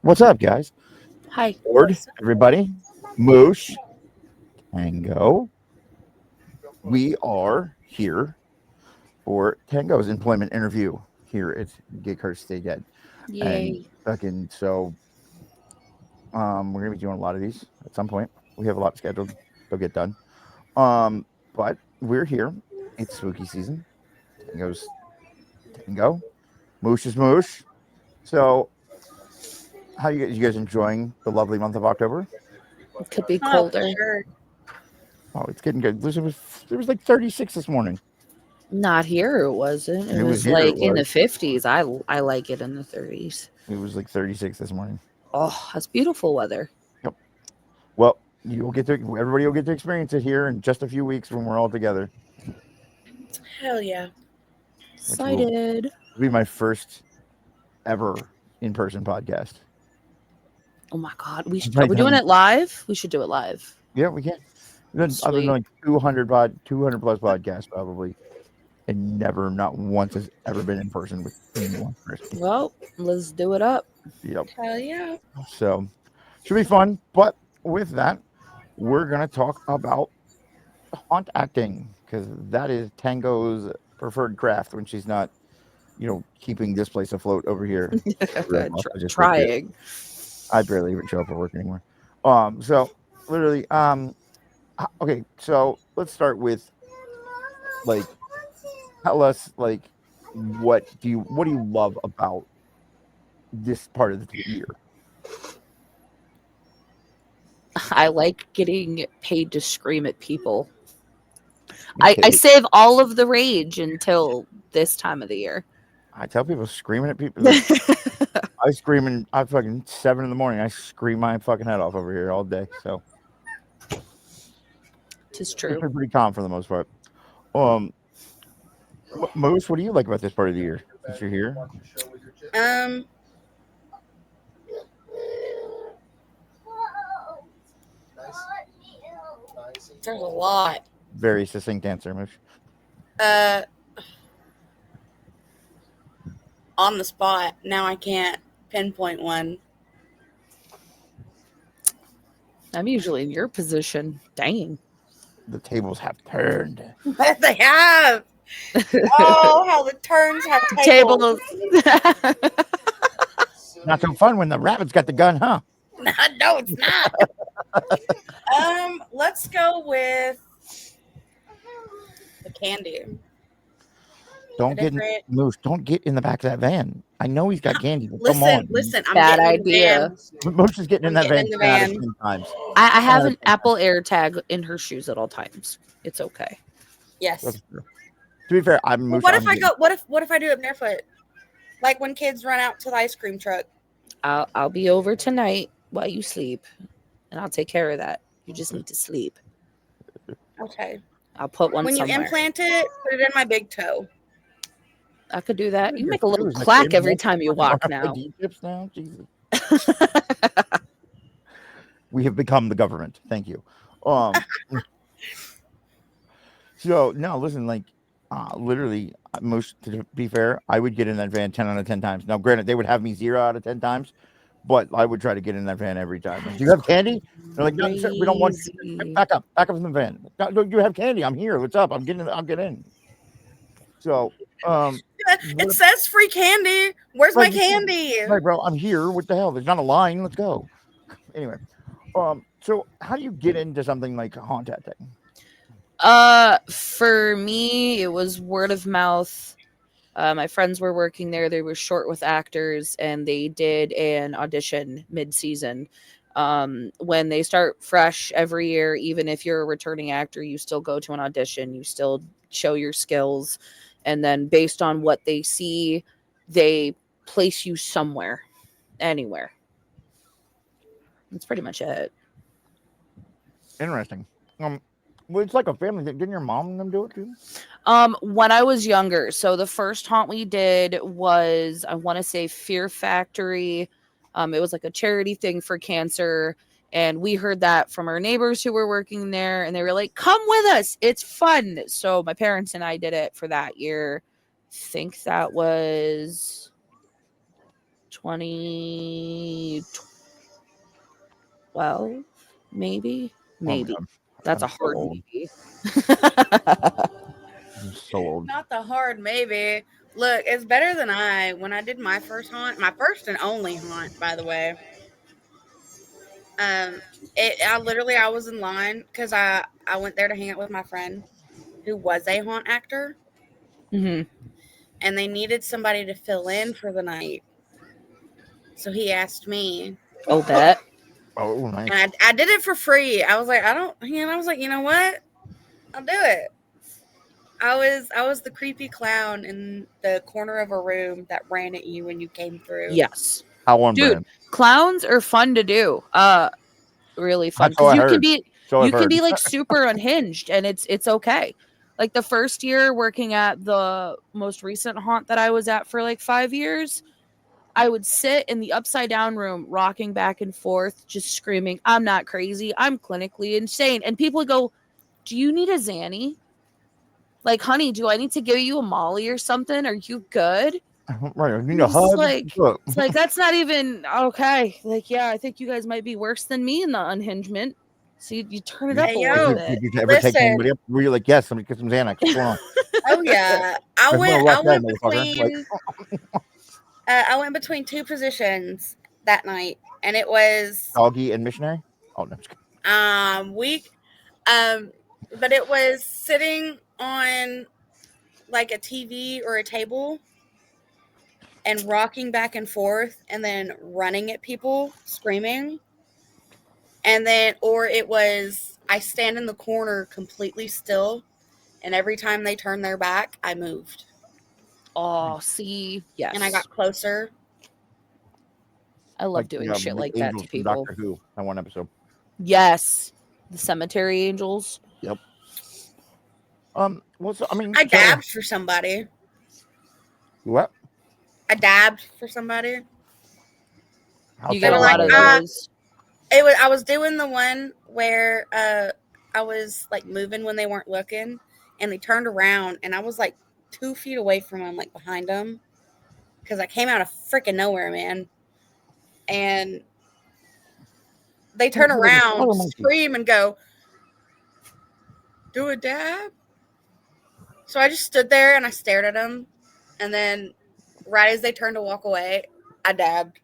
What's up, guys? Hi. Board, everybody. Moosh, Tango. We are here for Tango's employment interview here at Get Cursed Stay Dead. And Yay. fucking so we're gonna be doing a lot of these at some point. We have a lot scheduled. They'll get done. But we're here. It's spooky season. Tango's Tango. Moosh is Moosh. So how you guys enjoying the lovely month of October? It could be Oh, for colder. sure. Oh, it's getting good. It was like 36 this morning. Not here it wasn't. It It was was here, it like in the was. 50s. I like it in the 30s. It was like 36 this morning. Oh, that's beautiful weather. Yep. Well, everybody will get to experience it here in just a few weeks when we're all together. Hell yeah. Excited. It'll be my first ever in-person podcast. Oh my god. Are we Right doing now. it live? We should do it live. Yeah, we can. We've done other than Sweet. like 200 plus podcasts probably, and not once has ever been in person with anyone. Well, let's do it up. Yep. Hell yeah. So should be fun. But with that, we're gonna talk about haunt acting because that is Tango's preferred craft when she's not, keeping this place afloat over here. Trying. I barely even show up for work anymore. So literally, okay. So let's start with like, tell us like, what do you love about this part of the year? I like getting paid to scream at people. I save all of the rage until this time of the year. I tell people screaming at people. I scream and I fucking 7 in the morning. I scream my fucking head off over here all day. So Tis it's true. been pretty calm for the most part. Moose, what do you like about this part of the year since you're here? There's a lot. Very succinct answer, Moose. On the spot. Now I can't pinpoint one. I'm usually in your position. Dang. The tables have turned. They have. Oh, how the turns have tables. Not so fun when the rabbit's got the gun, huh? No, it's not. Let's go with the candy. Don't get Moose. Don't get in the back of that van. I know he's got candy. But come on. Listen. I'm Bad getting idea. in the van. Moose is getting in that van, getting in the van. 10 times. I have an Apple AirTag in her shoes at all times. It's okay. Yes. To be fair, I'm Moose. What if I go? What if I do it barefoot? Like when kids run out to the ice cream truck. I'll be over tonight while you sleep, and I'll take care of that. You just need to sleep. Okay. I'll put one When somewhere. you implant it, put it in my big toe. I could do that. You make a little clack every time you walk now. Jesus. We have become the government. Thank you. So no, listen, like literally, to be fair, I would get in that van 10 out of 10 times. Now, granted, they would have me 0 out of 10 times, but I would try to get in that van every time. Do you have candy? They're like, no, sir, we don't want you. Back up in the van. No, you have candy. I'm here. What's up? I'll get in. So, it says free candy. Where's my candy? Right, bro. I'm here. What the hell? There's not a line. Let's go. Anyway, so how do you get into something like haunt acting? For me, it was word of mouth. My friends were working there. They were short with actors, and they did an audition mid-season. When they start fresh every year, even if you're a returning actor, you still go to an audition. You still show your skills, and then based on what they see, they place you somewhere, anywhere. That's pretty much it. Interesting. Well, it's like a family thing. Didn't your mom and them do it too? When I was younger, so the first haunt we did was, I want to say, Fear Factory. It was like a charity thing for cancer, and we heard that from our neighbors who were working there, and they were like, "Come with us, it's fun." So my parents and I did it for that year. I think that was 2012, maybe. Oh my god, That's a I'm so hard old. maybe. I'm so old. Not the hard maybe. Look, it's better than when I did my first haunt, my first and only haunt, by the way. Um, I was in line because I went there to hang out with my friend who was a haunt actor, Hmm. and they needed somebody to fill in for the night. So he asked me, Oh, bet. Oh, nice. and I did it for free. I was like, I was like, you know what? I'll do it. I was the creepy clown in the corner of a room that ran at you when you came through. Yes. How on Dude, brand? clowns are fun to do. Really fun That's all because I heard. So I've you can heard. be like super unhinged and it's okay. Like the first year working at the most recent haunt that I was at for like 5 years, I would sit in the upside down room rocking back and forth just screaming, I'm not crazy, I'm clinically insane. And people would go, do you need a Xanny? Like, honey, do I need to give you a Molly or something? Are you good? Right, you need And a it's hug. like Look. it's like that's not even okay. Like, yeah, I think you guys might be worse than me in the unhingement. So you turn it up Hey a Did little yo, you, bit. did you ever take listen. anybody up? Were you like, yes, let me get some Xanax? What's going on? Oh yeah, It's been a rough I day, went motherfucker. Like, between I went between two positions that night, and it was doggy and missionary. Oh no, I'm just kidding. week but it was sitting on like a TV or a table and rocking back and forth and then running at people screaming, and then or it was I stand in the corner completely still, and every time they turned their back I moved Oh, see, and I yes, got closer. I love Like doing shit the like that angels to from people. Doctor Who. That one episode. Yes, the cemetery angels. Yep. Well, so, I mean, I so dabbed for somebody. what? I dabbed for somebody. How You They get were a like, lot Soldier of Boy? those. I was doing the one where I was like moving when they weren't looking, and they turned around, and I was like 2 feet away from them, like behind them, because I came out of freaking nowhere, man. And they turn Like a around, fire monkey. scream, and go, "Do a dab." So I just stood there and I stared at them, and then right as they turned to walk away, I dabbed.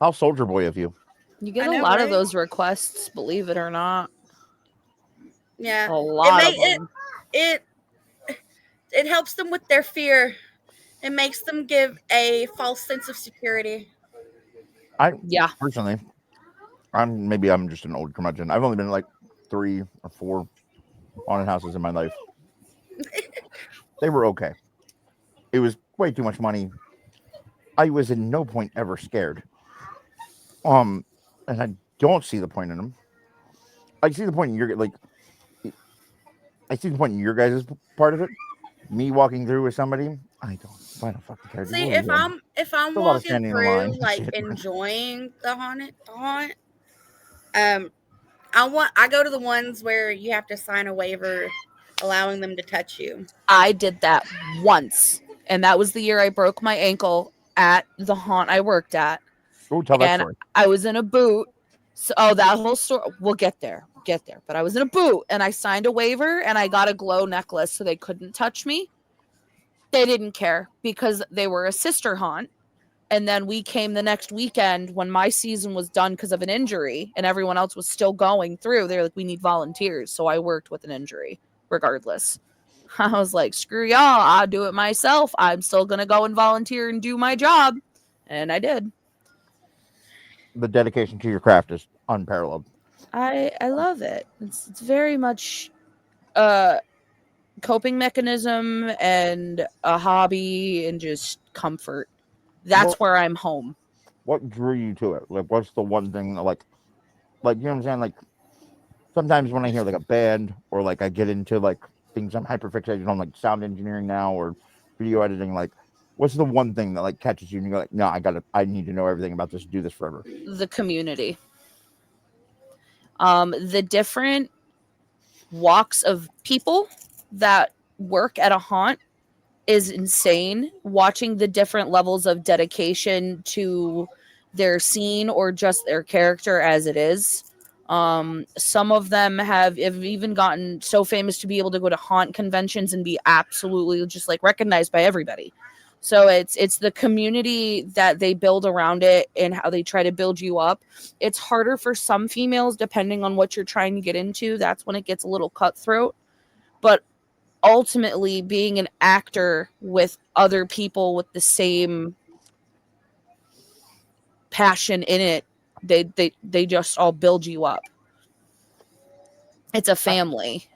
How Soldier Boy of you? You get I a know, lot of right? those requests, believe it or not. Yeah, A it lot of made them. it it helps them with their fear. It makes them give a false sense of security. I Yeah. personally, I'm just an old curmudgeon. I've only been in like 3 or 4 haunted houses in my life. They were okay. It was way too much money. I was in no point ever scared. Um, and I don't see the point in them. I see the point in your like. I see the point in your guys' part of it. Me walking through with somebody, I don't fucking care. See, What are we doing? if I'm There's a lot of walking standing in line through and like shit. enjoying the haunt, um, I go to the ones where you have to sign a waiver allowing them to touch you. I did that once. And that was the year I broke my ankle at the haunt I worked at. Oh, tell that And story. I was in a boot. So, oh, that whole story. We'll get there. Get there. But I was in a boot and I signed a waiver and I got a glow necklace so they couldn't touch me. They didn't care because they were a sister haunt. And then we came the next weekend when my season was done because of an injury and everyone else was still going through. They're like, we need volunteers. So I worked with an injury regardless. I was like, screw y'all. I'll do it myself. I'm still going to go and volunteer and do my job. And I did. The dedication to your craft is unparalleled. I love it. It's very much a coping mechanism and a hobby and just comfort. That's What where I'm home. what drew you to it? Like, what's the one thing that like you know what I'm saying? Like, sometimes when I hear like a band or like I get into like things I'm hyper fixated on, like sound engineering now or video editing, like what's the one thing that like catches you and you're like, no, I need to know everything about this, do this forever. The community. The different walks of people that work at a haunt is insane. Watching the different levels of dedication to their scene or just their character as it is. Some of them have even gotten so famous to be able to go to haunt conventions and be absolutely just like recognized by everybody. So it's the community that they build around it and how they try to build you up. It's harder for some females depending on what you're trying to get into. That's when it gets a little cutthroat. But ultimately, being an actor with other people with the same passion in it, they just all build you up. It's a family.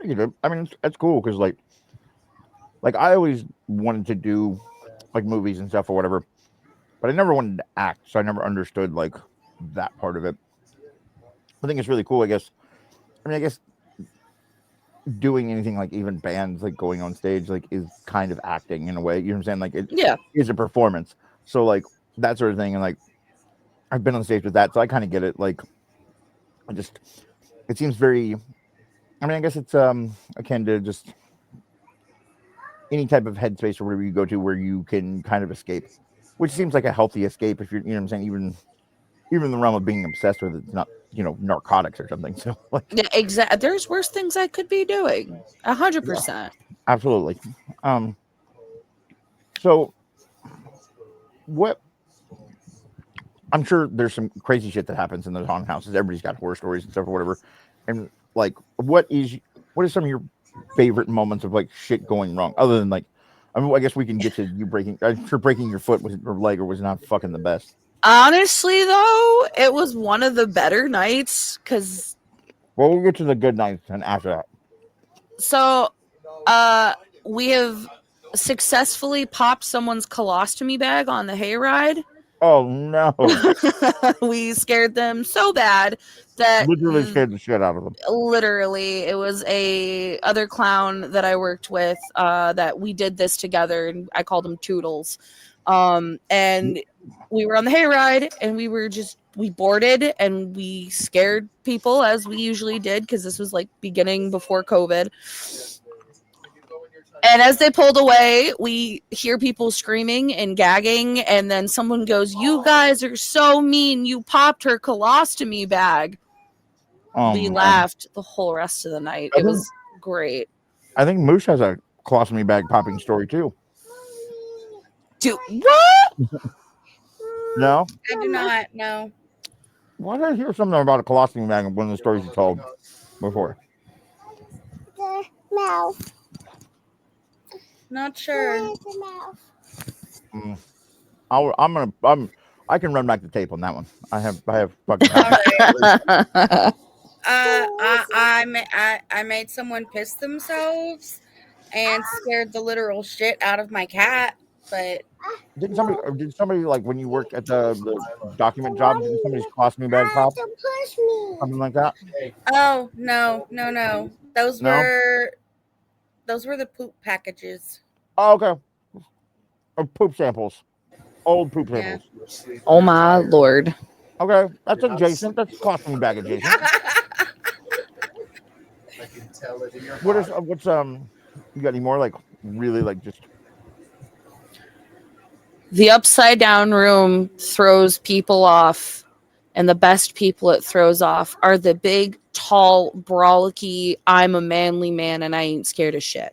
I mean, it's cool because like I always wanted to do like movies and stuff or whatever, but I never wanted to act, so I never understood like that part of it. I think it's really cool. I guess. I mean, I guess doing anything like even bands like going on stage like is kind of acting in a way. You know what I'm saying? Like it is a performance. So like that sort of thing, and like I've been on stage with that, so I kind of get it. Like I just it seems very. I mean, I guess it's akin to just any type of headspace or whatever you go to where you can kind of escape, which seems like a healthy escape if you're, you know what I'm saying, even in the realm of being obsessed with it, it's not, narcotics or something. So like, Yeah, exactly. There's worse things I could be doing. 100%. Absolutely. So what? I'm sure there's some crazy shit that happens in those haunted houses. Everybody's got horror stories and stuff or whatever. And like, what are some of your favorite moments of like shit going wrong? Other than like, I mean, I guess we can get to you breaking. I'm sure breaking your foot or leg or was not fucking the best. Honestly, though, it was one of the better nights because. Well, we'll get to the good nights and after that. So, we have successfully popped someone's colostomy bag on the hayride. Oh no! We scared them so bad that literally scared the shit out of them. Literally, it was a other clown that I worked with that we did this together, and I called him Toodles. And we were on the hayride, and we boarded, and we scared people as we usually did because this was like beginning before COVID. And as they pulled away, we hear people screaming and gagging, and then someone goes, "You guys are so mean. You popped her colostomy bag." We laughed the whole rest of the night. It was great. I think Moose has a colostomy bag popping story too. Dude, what? No? I do not know. Why did I hear something about a colostomy bag in one of the stories you told before? The mouth. Not sure. I can run back the tape on that one. I have fucking. I made someone piss themselves and scared the literal shit out of my cat. But did somebody like when you work at the document job? Did somebody's colostomy bag pop? Something like that? Oh no! Those were the poop packages. Oh, okay. Or poop samples. Old poop samples. Yeah. Oh my lord. Okay, that's adjacent. That's colostomy bag adjacent. What's you got any more like really like just the upside down room throws people off, and the best people it throws off are the big, tall, brolicky, I'm a manly man and I ain't scared of shit.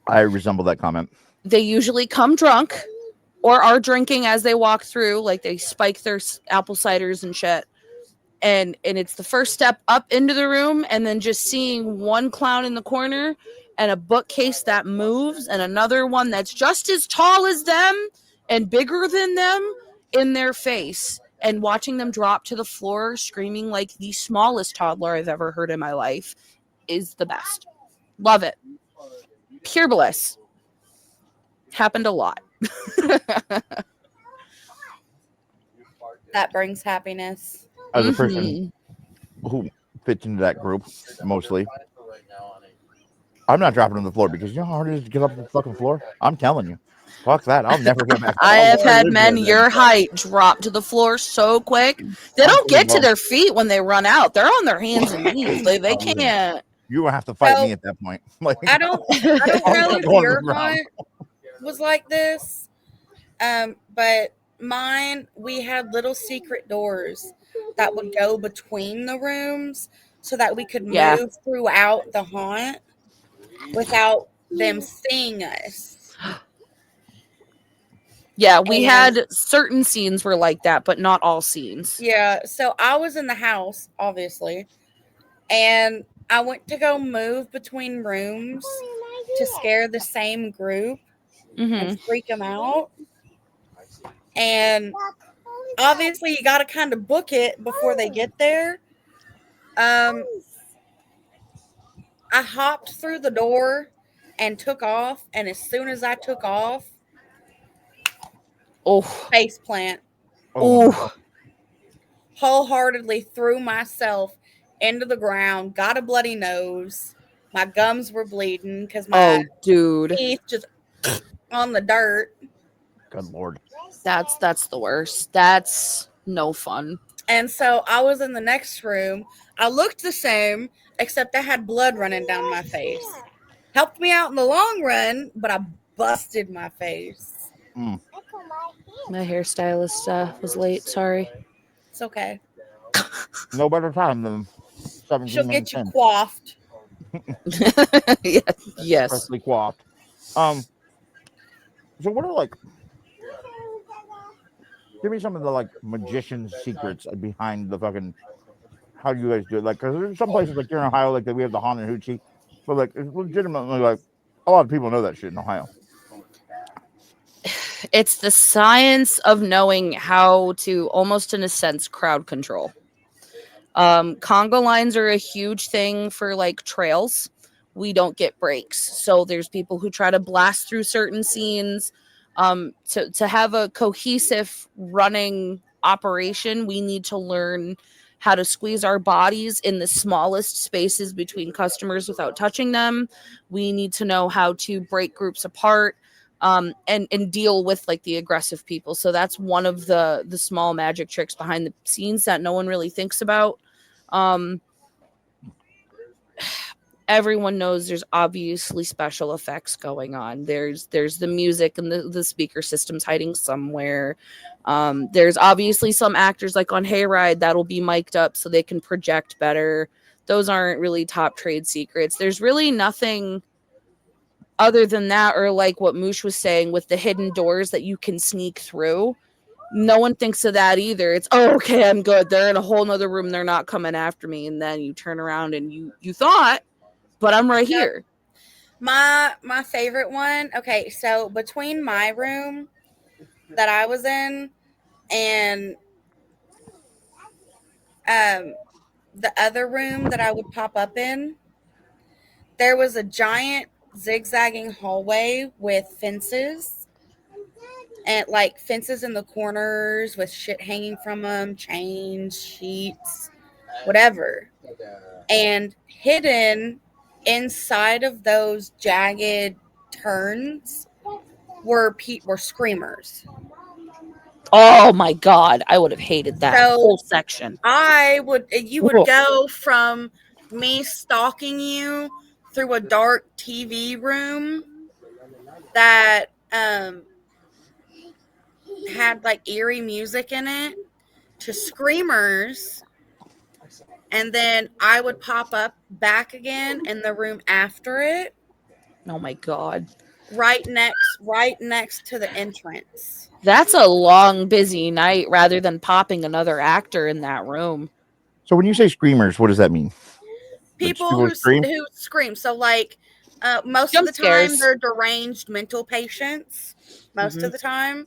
I resemble that comment. They usually come drunk or are drinking as they walk through, like they spike their apple ciders and shit. And it's the first step up into the room, and then just seeing one clown in the corner and a bookcase that moves and another one that's just as tall as them and bigger than them in their face, and watching them drop to the floor screaming like the smallest toddler I've ever heard in my life is the best. Love it. Pure bliss. Happened a lot. That brings happiness. As a person who fits into that group, mostly, I'm not dropping on the floor because you know how hard it is to get up the fucking floor? I'm telling you. Fuck that. I'll never go back. I have had men your height drop to the floor so quick. They don't get to their feet when they run out. They're on their hands and knees. They can't. You will have to fight me So at that point. Like, I don't I'm know not if going to the your ground. haunt was like this, but mine, we had little secret doors that would go between the rooms so that we could Yeah. move throughout the haunt without them seeing us. Yeah, we And had certain scenes were like that, but not all scenes. yeah, so I was in the house, obviously, and I went to go move between rooms to scare the same group and Mm-hmm. freak them out. And obviously, you got to kind of book it before they get there. Um, I hopped through the door and took off, and as soon as I took off, Oh, face plant, Oh no. oh, wholeheartedly threw myself into the ground, got a bloody nose. My gums were bleeding because my oh, dude, teeth just on the dirt. Good lord. that's the worst. That's no fun. And so I was in the next room. I looked the same, except I had blood running down my face. Helped me out in the long run, but I busted my face. Mm. My hairstylist was late. Sorry. It's okay. No better time than 17 She'll minutes get you in. coiffed. Yeah, yes. Freshly coiffed. So what are like? Give me some of the like magician's secrets behind the fucking. How do you guys do it? Like, because there's some places like here in Ohio, like that we have the haunted hoochie, but like it's legitimately like a lot of people know that shit in Ohio. It's the science of knowing how to almost in a sense crowd control. Conga lines are a huge thing for like trails. We don't get breaks. So there's people who try to blast through certain scenes. To have a cohesive running operation, we need to learn how to squeeze our bodies in the smallest spaces between customers without touching them. We need to know how to break groups apart, and deal with like the aggressive people. So that's one of the small magic tricks behind the scenes that no one really thinks about. um Everyone knows there's obviously special effects going on. There's the music and the speaker systems hiding somewhere. There's obviously some actors like on Hayride that'll be mic'd up so they can project better. Those aren't really top trade secrets. There's really nothing other than that, or like what Moosh was saying with the hidden doors that you can sneak through. No one thinks of that either. It's, oh, okay, I'm good. They're in a whole nother room. They're not coming after me. And then you turn around and you thought, but I'm right here. My favorite one. Okay, so between my room that I was in and the other room that I would pop up in, there was a giant zigzagging hallway with fences, and like fences in the corners with shit hanging from them, chains, sheets, whatever. And hidden inside of those jagged turns were screamers. Oh my God. I would have hated that So whole section. you would go from me stalking you through a dark TV room that had like eerie music in it to screamers, and then I would pop up back again in the room after it, Oh my God. right next to the entrance. That's a long, busy night rather than popping another actor in that room. So when you say screamers, what does that mean? Like, People people scream? who scream. So like most Jump of the time scares. they're deranged mental patients. Most of the time.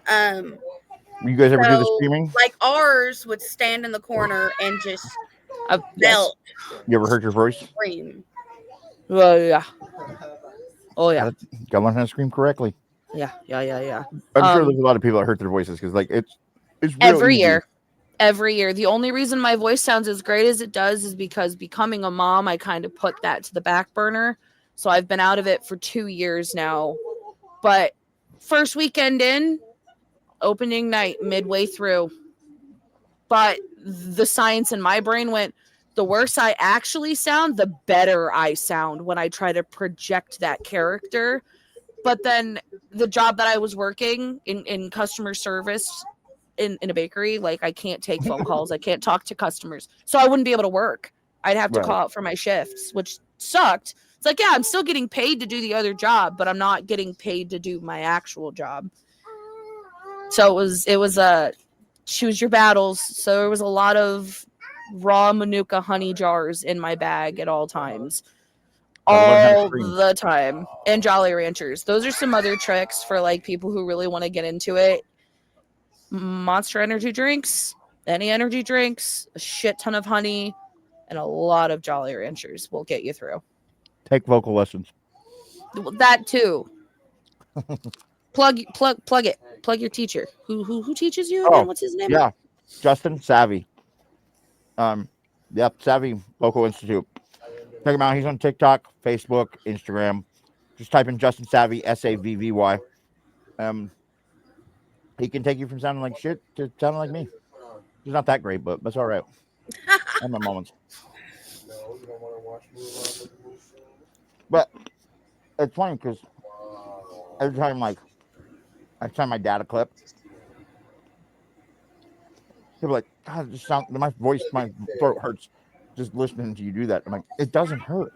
You guys ever do the So screaming? like ours would stand in the corner and just Yes. melt, You ever heard your voice? scream. Well, yeah. Oh yeah. Gotta learn how to scream correctly. Yeah. I'm sure there's a lot of people that hurt their voices because like it's real Every easy. year. Every year. The only reason my voice sounds as great as it does is because becoming a mom, I kind of put that to the back burner. So I've been out of it for 2 years now. But first weekend in, opening night, midway through. But the science in my brain went, the worse I actually sound, the better I sound when I try to project that character. But then the job that I was working in customer service in a bakery, like I can't take phone calls, I can't talk to customers, so I wouldn't be able to work. I'd have to call out for my shifts, which sucked. It's like, yeah, I'm still getting paid to do the other job, but I'm not getting paid to do my actual job. So it was a choose your battles. So there was a lot of raw manuka honey jars in my bag at all times. All the time. And Jolly Ranchers. Those are some other tricks for like people who really want to get into it. Monster energy drinks, any energy drinks, a shit ton of honey, and a lot of Jolly Ranchers will get you through. Take vocal lessons. That too. Plug it. Plug your teacher. Who teaches you again? What's his name? Yeah, Justin Savvy. Yep, Savvy Vocal Institute. Check him out. He's on TikTok, Facebook, Instagram. Just type in Justin Savvy, Savvy. He can take you from sounding like shit to sounding like me. He's not that great, but that's all right. I have my moments. But it's funny because every time, like, I send my dad a clip, he'll be like, God, this sound, my voice, my throat hurts just listening to you do that. I'm like, it doesn't hurt.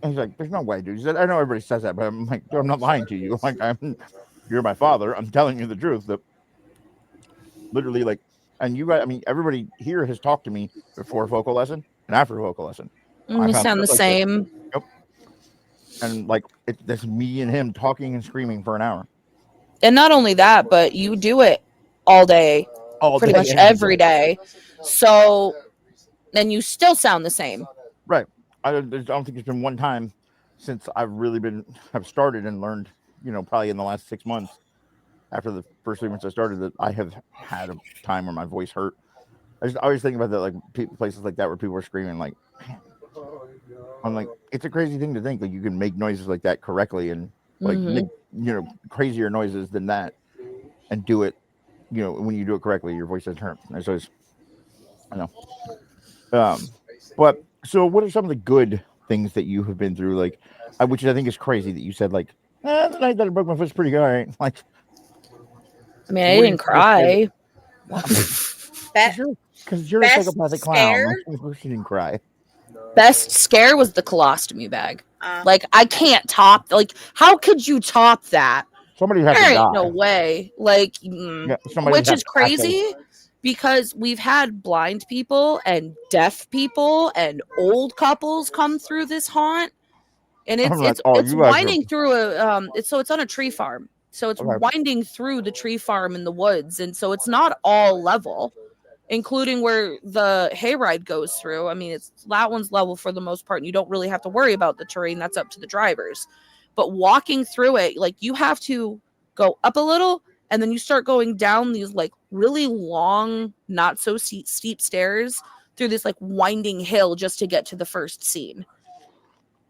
And he's like, there's no way, dude. He said, I know everybody says that, but I'm like, I'm not lying to you. Like, you're my father. I'm telling you the truth. That literally, like, and you guys, I mean, everybody here has talked to me before vocal lesson and after vocal lesson. We sound the same. Yep. And like, it's me and him talking and screaming for an hour. And not only that, but you do it all day, pretty much every day. So then you still sound the same. Right. I don't think there's been one time since I've really have started and learned, probably in the last 6 months after the first 3 months I started, that I have had a time where my voice hurt. I always think about that, like places like that where people are screaming, like, man. I'm like, it's a crazy thing to think, like, you can make noises like that correctly and like make, crazier noises than that and do it, when you do it correctly, your voice doesn't hurt. And so I know. But so what are some of the good things that you have been through, like, which I think is crazy that you said, like, the night that I broke my foot's pretty good, all right? Like, I mean, I didn't cry. Because you're a psychopathic clown. Like, she didn't cry. Best scare was the colostomy bag. Like, I can't top. Like, how could you top that? Somebody has to die. No way. Like, which is crazy because we've had blind people and deaf people and old couples come through this haunt, and it's winding through a it's on a tree farm. So it's winding through the tree farm in the woods, and so it's not all level, including where the hayride goes through. I mean, that one's level for the most part, and you don't really have to worry about the terrain. That's up to the drivers. But walking through it, like, you have to go up a little, and then you start going down these, like, really long, not so steep stairs through this, like, winding hill just to get to the first scene.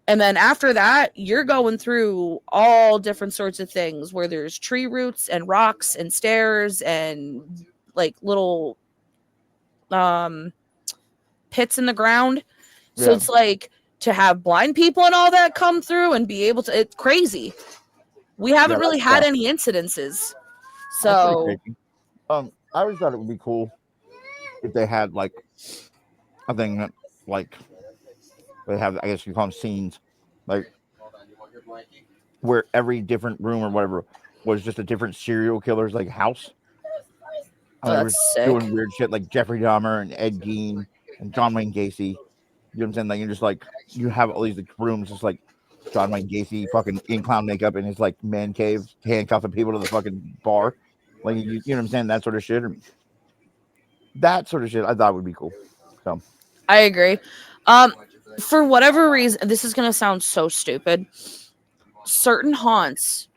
And then after that, you're going through all different sorts of things where there's tree roots and rocks and stairs and, like, little pits in the ground. So it's like, to have blind people and all that come through and be able to, it's crazy. We haven't really had any incidences. So I always thought it would be cool if they had, like, a thing that, like, they have, I guess you call them scenes, like, where every different room or whatever was just a different serial killer's, like, house. That's sick. Doing weird shit like Jeffrey Dahmer and Ed Gein and John Wayne Gacy. You know what I'm saying? Like, you're just like, you have all these, like, rooms just like John Wayne Gacy fucking in clown makeup in his, like, man cave, handcuffing people to the fucking bar. Like, you know what I'm saying? That sort of shit. That sort of shit I thought would be cool. So I agree. For whatever reason, this is going to sound so stupid. Certain haunts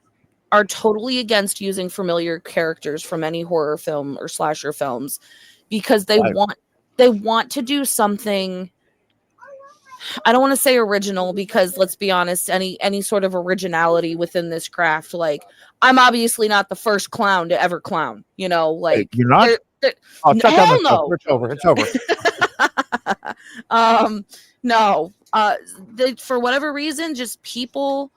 are totally against using familiar characters from any horror film or slasher films because they want to do something. I don't want to say original because, let's be honest, any sort of originality within this craft, like, I'm obviously not the first clown to ever clown, like, you're not. Hell no. It's over. No. For whatever reason, just people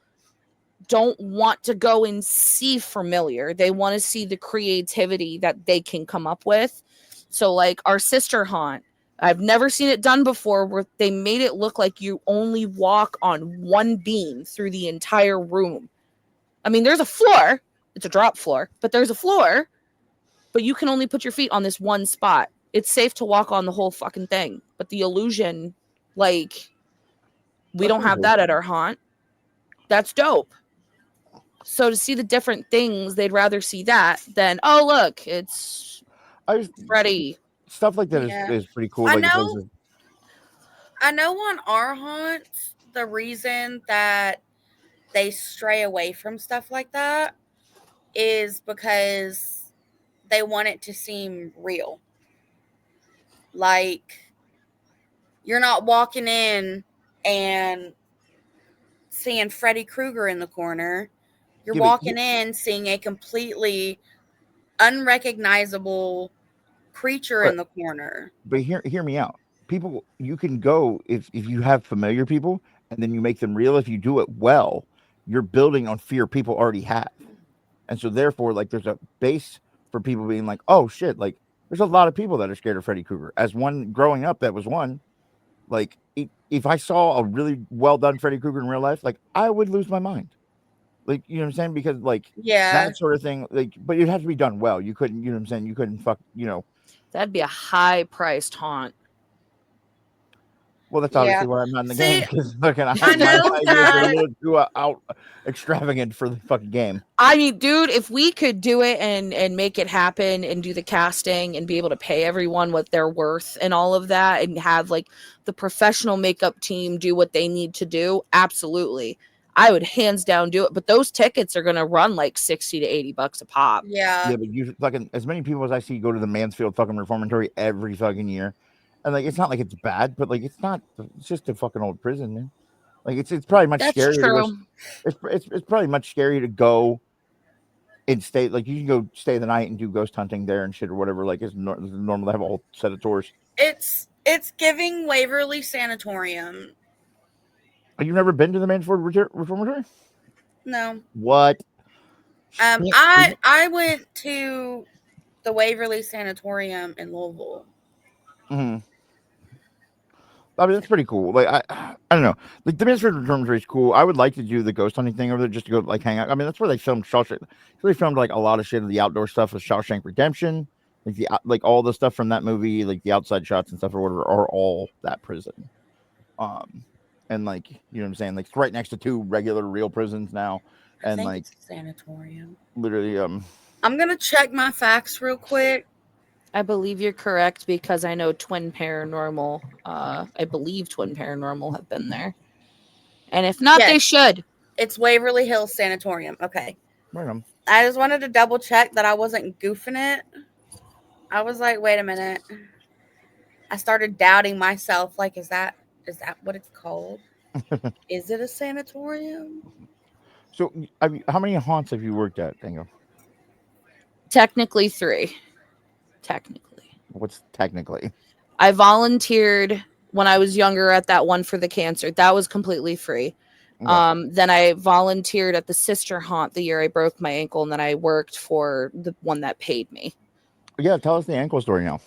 don't want to go and see familiar. They want to see the creativity that they can come up with. So, like our sister haunt, I've never seen it done before where they made it look like you only walk on one beam through the entire room. I mean, there's a floor, it's a drop floor, but there's a floor, but you can only put your feet on this one spot. It's safe to walk on the whole fucking thing, but the illusion, like, we That's don't pretty have cool. that at our haunt. That's dope. So to see the different things, they'd rather see that than, oh, look, it's I just Freddy. stuff like that Yeah. is pretty cool. I Like in know. places. I know on our haunts, the reason that they stray away from stuff like that is because they want it to seem real. Like, you're not walking in and seeing Freddy Krueger in the corner. You're Yeah, but walking in seeing a completely unrecognizable creature in the corner. but hear me out. People, you can go if you have familiar people and then you make them real. If you do it well, you're building on fear people already have, and so therefore, like, there's a base for people being like, oh shit, like there's a lot of people that are scared of Freddy Krueger. As one growing up, that was one. Like, if I saw a really well done Freddy Krueger in real life, like I would lose my mind. Like, you know what I'm saying? Because like Yeah. that sort of thing, like, but it has to be done well. You couldn't, you know what I'm saying? You couldn't fuck, That'd be a high priced haunt. Well, that's Yeah. obviously why I'm not in the game See, because fucking I my know ideas are a that. little too out extravagant for the fucking game. I mean, dude, if we could do it and make it happen and do the casting and be able to pay everyone what they're worth and all of that and have like the professional makeup team do what they need to do, absolutely. I would hands down do it. But those tickets are gonna run like 60 to 80 bucks a pop. Yeah. Yeah, but you fucking as many people as I see go to the Mansfield fucking reformatory every fucking year, and like it's not like it's bad, but like it's not. It's just a fucking old prison, man. Like it's probably much That's scarier to go. true. It's probably much scarier to go and stay. Like you can go stay the night and do ghost hunting there and shit or whatever. Like it's normal to have a whole set of tours. It's giving Waverly Sanatorium. You've never been to the Mansfield reformatory? No. What? I went to the Waverly Sanatorium in Louisville. Mhm. I mean, that's pretty cool. Like, I don't know. Like, the Mansfield Reformatory is cool. I would like to do the ghost hunting thing over there just to go, like, hang out. I mean, that's where they filmed Shawshank. They filmed, like, a lot of shit of the outdoor stuff with Shawshank Redemption. Like, all the stuff from that movie, like, the outside shots and stuff or whatever, are all that prison. And, like, you know what I'm saying? Like, it's right next to two regular, real prisons now. I And, think like, it's a sanatorium. literally, I'm gonna check my facts real quick. I believe you're correct because I know Twin Paranormal, I believe Twin Paranormal have been there. And if not, they Yes. should. It's Waverly Hills Sanatorium. Okay. right on. I just wanted to double check that I wasn't goofing it. I was like, wait a minute. I started doubting myself. Like, is that what it's called? Is it a sanatorium? So, how many haunts have you worked at, Tango? Technically 3. Technically. What's technically? I volunteered when I was younger at that one for the cancer. That was completely free. Okay. Then I volunteered at the sister haunt the year I broke my ankle, and then I worked for the one that paid me. Yeah, tell us the ankle story now.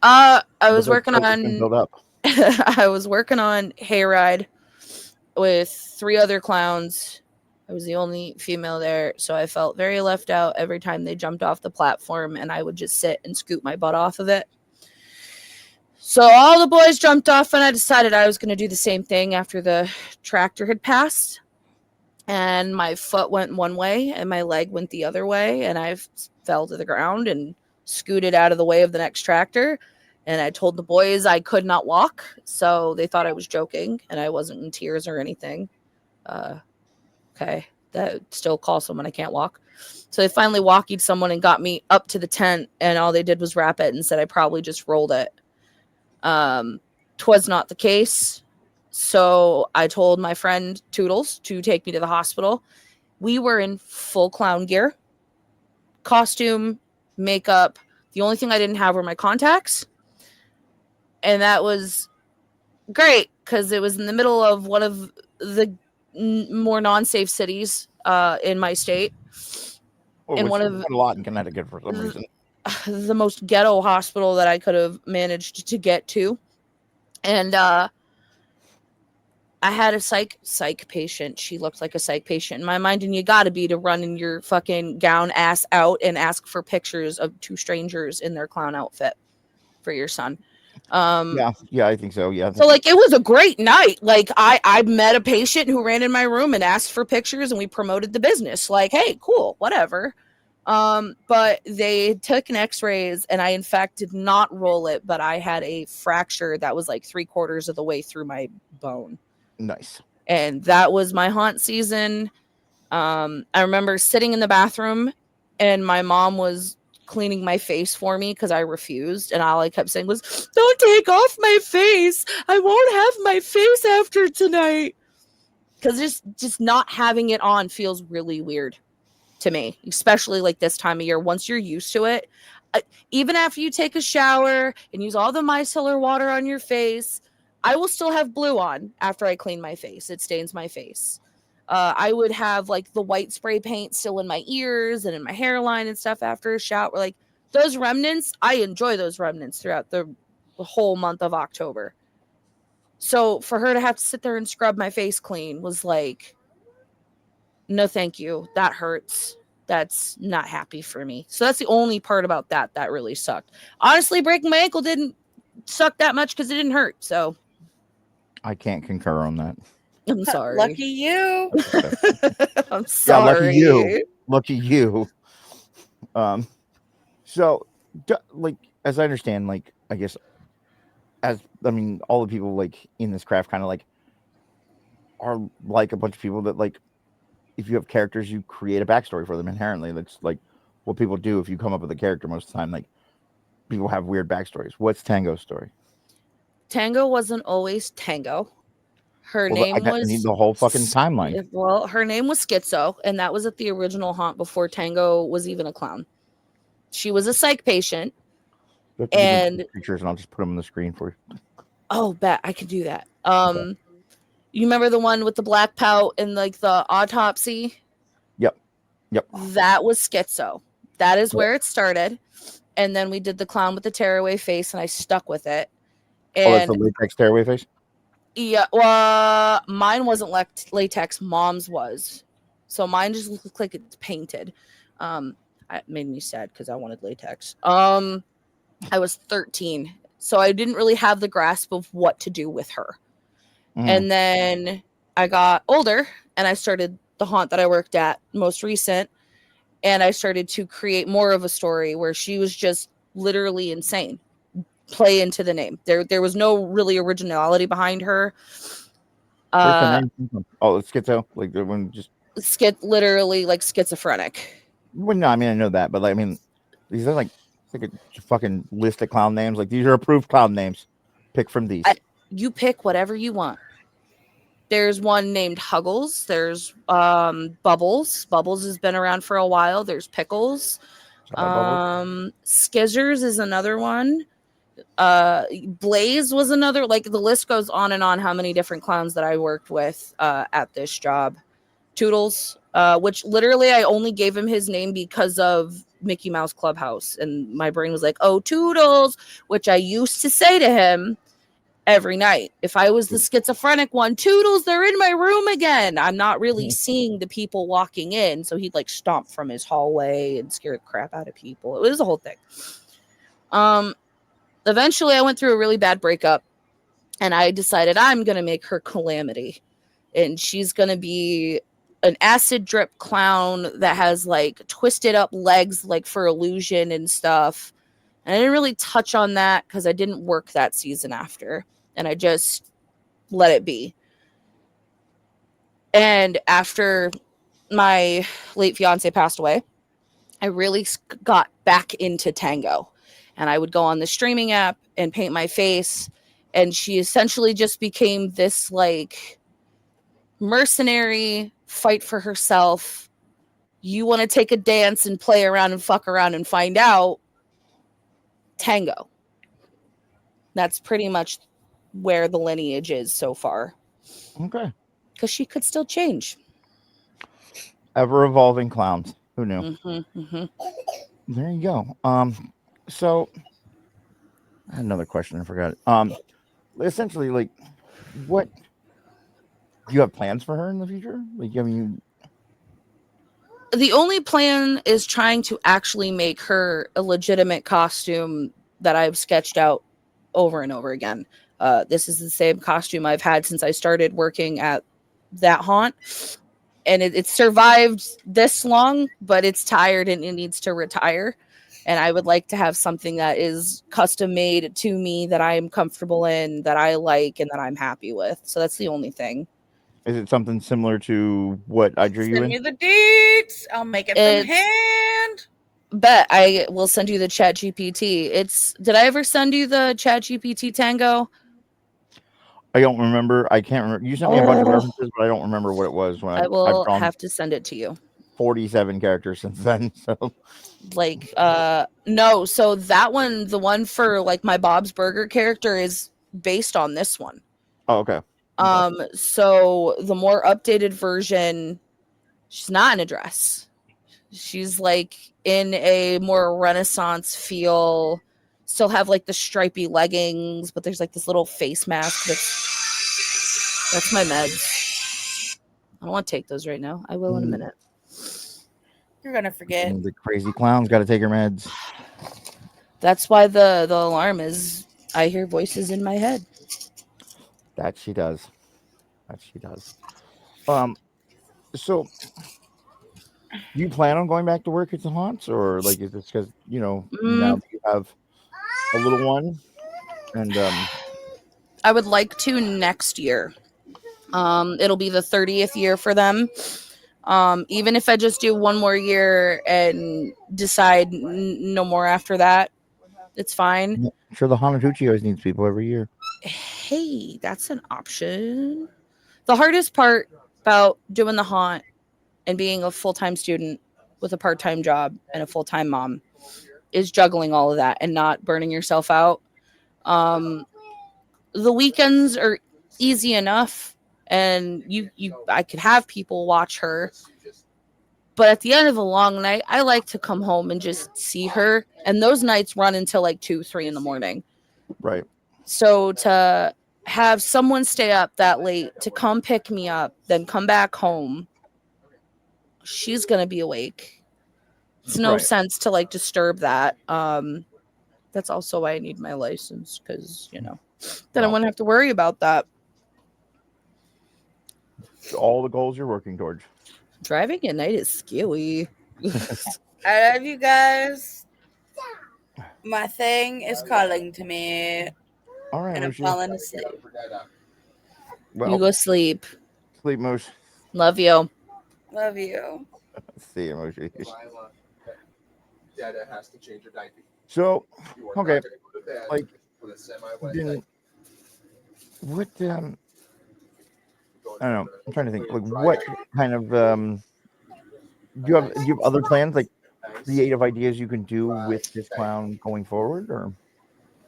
I was working It's been built on up. I was working on Hayride with 3 other clowns. I was the only female there, so I felt very left out every time they jumped off the platform, and I would just sit and scoot my butt off of it. So all the boys jumped off, and I decided I was going to do the same thing after the tractor had passed. And my foot went one way, and my leg went the other way, and I fell to the ground and scooted out of the way of the next tractor. And I told the boys I could not walk, so they thought I was joking, and I wasn't in tears or anything. Okay, that still call someone I can't walk. So they finally walkied someone and got me up to the tent, and all they did was wrap it and said I probably just rolled it. 'Twas not the case. So I told my friend Toodles to take me to the hospital. We were in full clown gear, costume, makeup. The only thing I didn't have were my contacts. And that was great because it was in the middle of one of the more non-safe cities in my state, Well, and which one is of a lot in Connecticut for some reason. the most ghetto hospital that I could have managed to get to. And I had a psych patient. She looked like a psych patient in my mind, and you got to be to run in your fucking gown ass out and ask for pictures of two strangers in their clown outfit for your son. Yeah, I think so. Yeah. So like it was a great night. Like I met a patient who ran in my room and asked for pictures, and we promoted the business. Like, hey, cool, whatever. But they took an X-rays, and I in fact did not roll it, but I had a fracture that was like 3/4 of the way through my bone. Nice. And that was my haunt season. I remember sitting in the bathroom, and my mom was cleaning my face for me because I refused, and all I kept saying was, "Don't take off my face. I won't have my face after tonight." Because just not having it on feels really weird to me, especially like this time of year. Once you're used to it, even after you take a shower and use all the micellar water on your face, I will still have blue on after I clean my face. It stains my face. I would have like the white spray paint still in my ears and in my hairline and stuff after a shower. Like those remnants, I enjoy those remnants throughout the whole month of October. So for her to have to sit there and scrub my face clean was like, no, thank you. That hurts. That's not happy for me. So that's the only part about that that really sucked. Honestly, breaking my ankle didn't suck that much because it didn't hurt. So I can't concur on that. I'm sorry. Lucky you. I'm Yeah, sorry. lucky you. Lucky you. So, like, as I understand, like, I guess, all the people like in this craft kind of like are like a bunch of people that like, if you have characters, you create a backstory for them inherently. That's like what people do if you come up with a character most of the time. Like, people have weird backstories. What's Tango's story? Tango wasn't always Tango. Her Well, name I need was the whole fucking timeline. her name was Schizo, and that was at the original haunt before Tango was even a clown. She was a psych patient. You have to give me And pictures, and I'll just put them on the screen for you. oh, bet I could do that. You remember the one with the black pout and like the autopsy? Yep. That was Schizo. That is where it started. And then we did the clown with the tearaway face, and I stuck with it. Oh, that's the And latex tearaway face. yeah, well, mine wasn't latex. Mom's was. So mine just looked like it's painted. It made me sad because I wanted latex. I was 13, so I didn't really have the grasp of what to do with her. And then I got older, and I started the haunt that I worked at most recent, and I started to create more of a story where she was just literally insane. Play into the name. There was no really originality behind her. Where's the name? Oh, it's Schizo. Like the one just Literally like schizophrenic. Well, no, I mean I know that, but like, I mean, these are like it's like a fucking list of clown names. Like these are approved clown names. Pick from these. You pick whatever you want. There's one named Huggles. There's Bubbles. Bubbles has been around for a while. There's Pickles. Skizzers is another one. Blaze was another. Like the list goes on and on how many different clowns that I worked with at this job. Toodles, which literally I only gave him his name because of Mickey Mouse Clubhouse, and my brain was like, "Oh, Toodles," which I used to say to him every night. If I was the schizophrenic one, Toodles, they're in my room again. I'm not really seeing the people walking in, so he'd like stomp from his hallway and scare the crap out of people. It was a whole thing. Eventually, I went through a really bad breakup, and I decided I'm gonna make her Calamity, and she's gonna be an acid drip clown that has like twisted up legs like for illusion and stuff. And I didn't really touch on that because I didn't work that season after, and I just let it be. And after my late fiance passed away, I really got back into Tango, and I would go on the streaming app and paint my face, and she essentially just became this like mercenary, fight for herself. You want to take a dance and play around and fuck around and find out. Tango. That's pretty much where the lineage is so far. Okay. Because she could still change. Ever evolving clowns. Who knew? Mm-hmm. There you go. So I had another question. I forgot. Essentially, like, what do you have plans for her in the future? Like, I mean, The only plan is trying to actually make her a legitimate costume that I've sketched out over and over again. This is the same costume I've had since I started working at that haunt. And it survived this long, but it's tired and it needs to retire. And I would like to have something that is custom made to me, that I am comfortable in, that I like, and that I'm happy with. So that's the only thing. is it something similar to what I drew you Send in? me the deets. I'll make it from It's hand. bet I will send you the chat GPT. Did I ever send you the chat GPT Tango? I don't remember. I can't remember. You sent me a bunch of Oh, references, but I don't remember what it was. When I I've will drawn have to send it to you. 47 characters since then. So Like, no, so that one, the one for like my Bob's Burger character, is based on this one. oh, okay. Okay. So the more updated version, she's not in a dress. She's like in a more Renaissance feel. Still have like the stripy leggings, but there's like this little face mask. That's my meds. I don't want to take those right now. I will in a minute. You're gonna forget. The crazy clown's got to take her meds. That's why the alarm is. I hear voices in my head. That she does. That she does. Um. So, do you plan on going back to work at the haunts, or like is this because now that you have a little one, and I would like to next year. It'll be the 30th year for them. Even if I just do one more year and decide no more after that, it's fine. I'm sure the Hanatuchi always needs people every year. Hey, that's an option. The hardest part about doing the haunt and being a full-time student with a part-time job and a full-time mom is juggling all of that and not burning yourself out. The weekends are easy enough, and I could have people watch her. But at the end of a long night, I like to come home and just see her. And those nights run until like 2, 3 in the morning. Right. So to have someone stay up that late to come pick me up, then come back home, she's going to be awake. It's no sense to like disturb that. That's also why I need my license, because, then I wouldn't have to worry about that. All the goals you're working towards. Driving at night is scary. I love you guys. My thing is calling to me. All right, and I'm Moshi. falling asleep. Well, You go sleep. sleep, Mosh. Love you. Love you. See you, Moshi. Dada has to change her diaper. So, You are okay, not gonna go to bed like, with a semi-wet then diaper. what? I don't know. I'm trying to think. Like, what kind of do you have other plans, like creative ideas you can do with this clown going forward, or?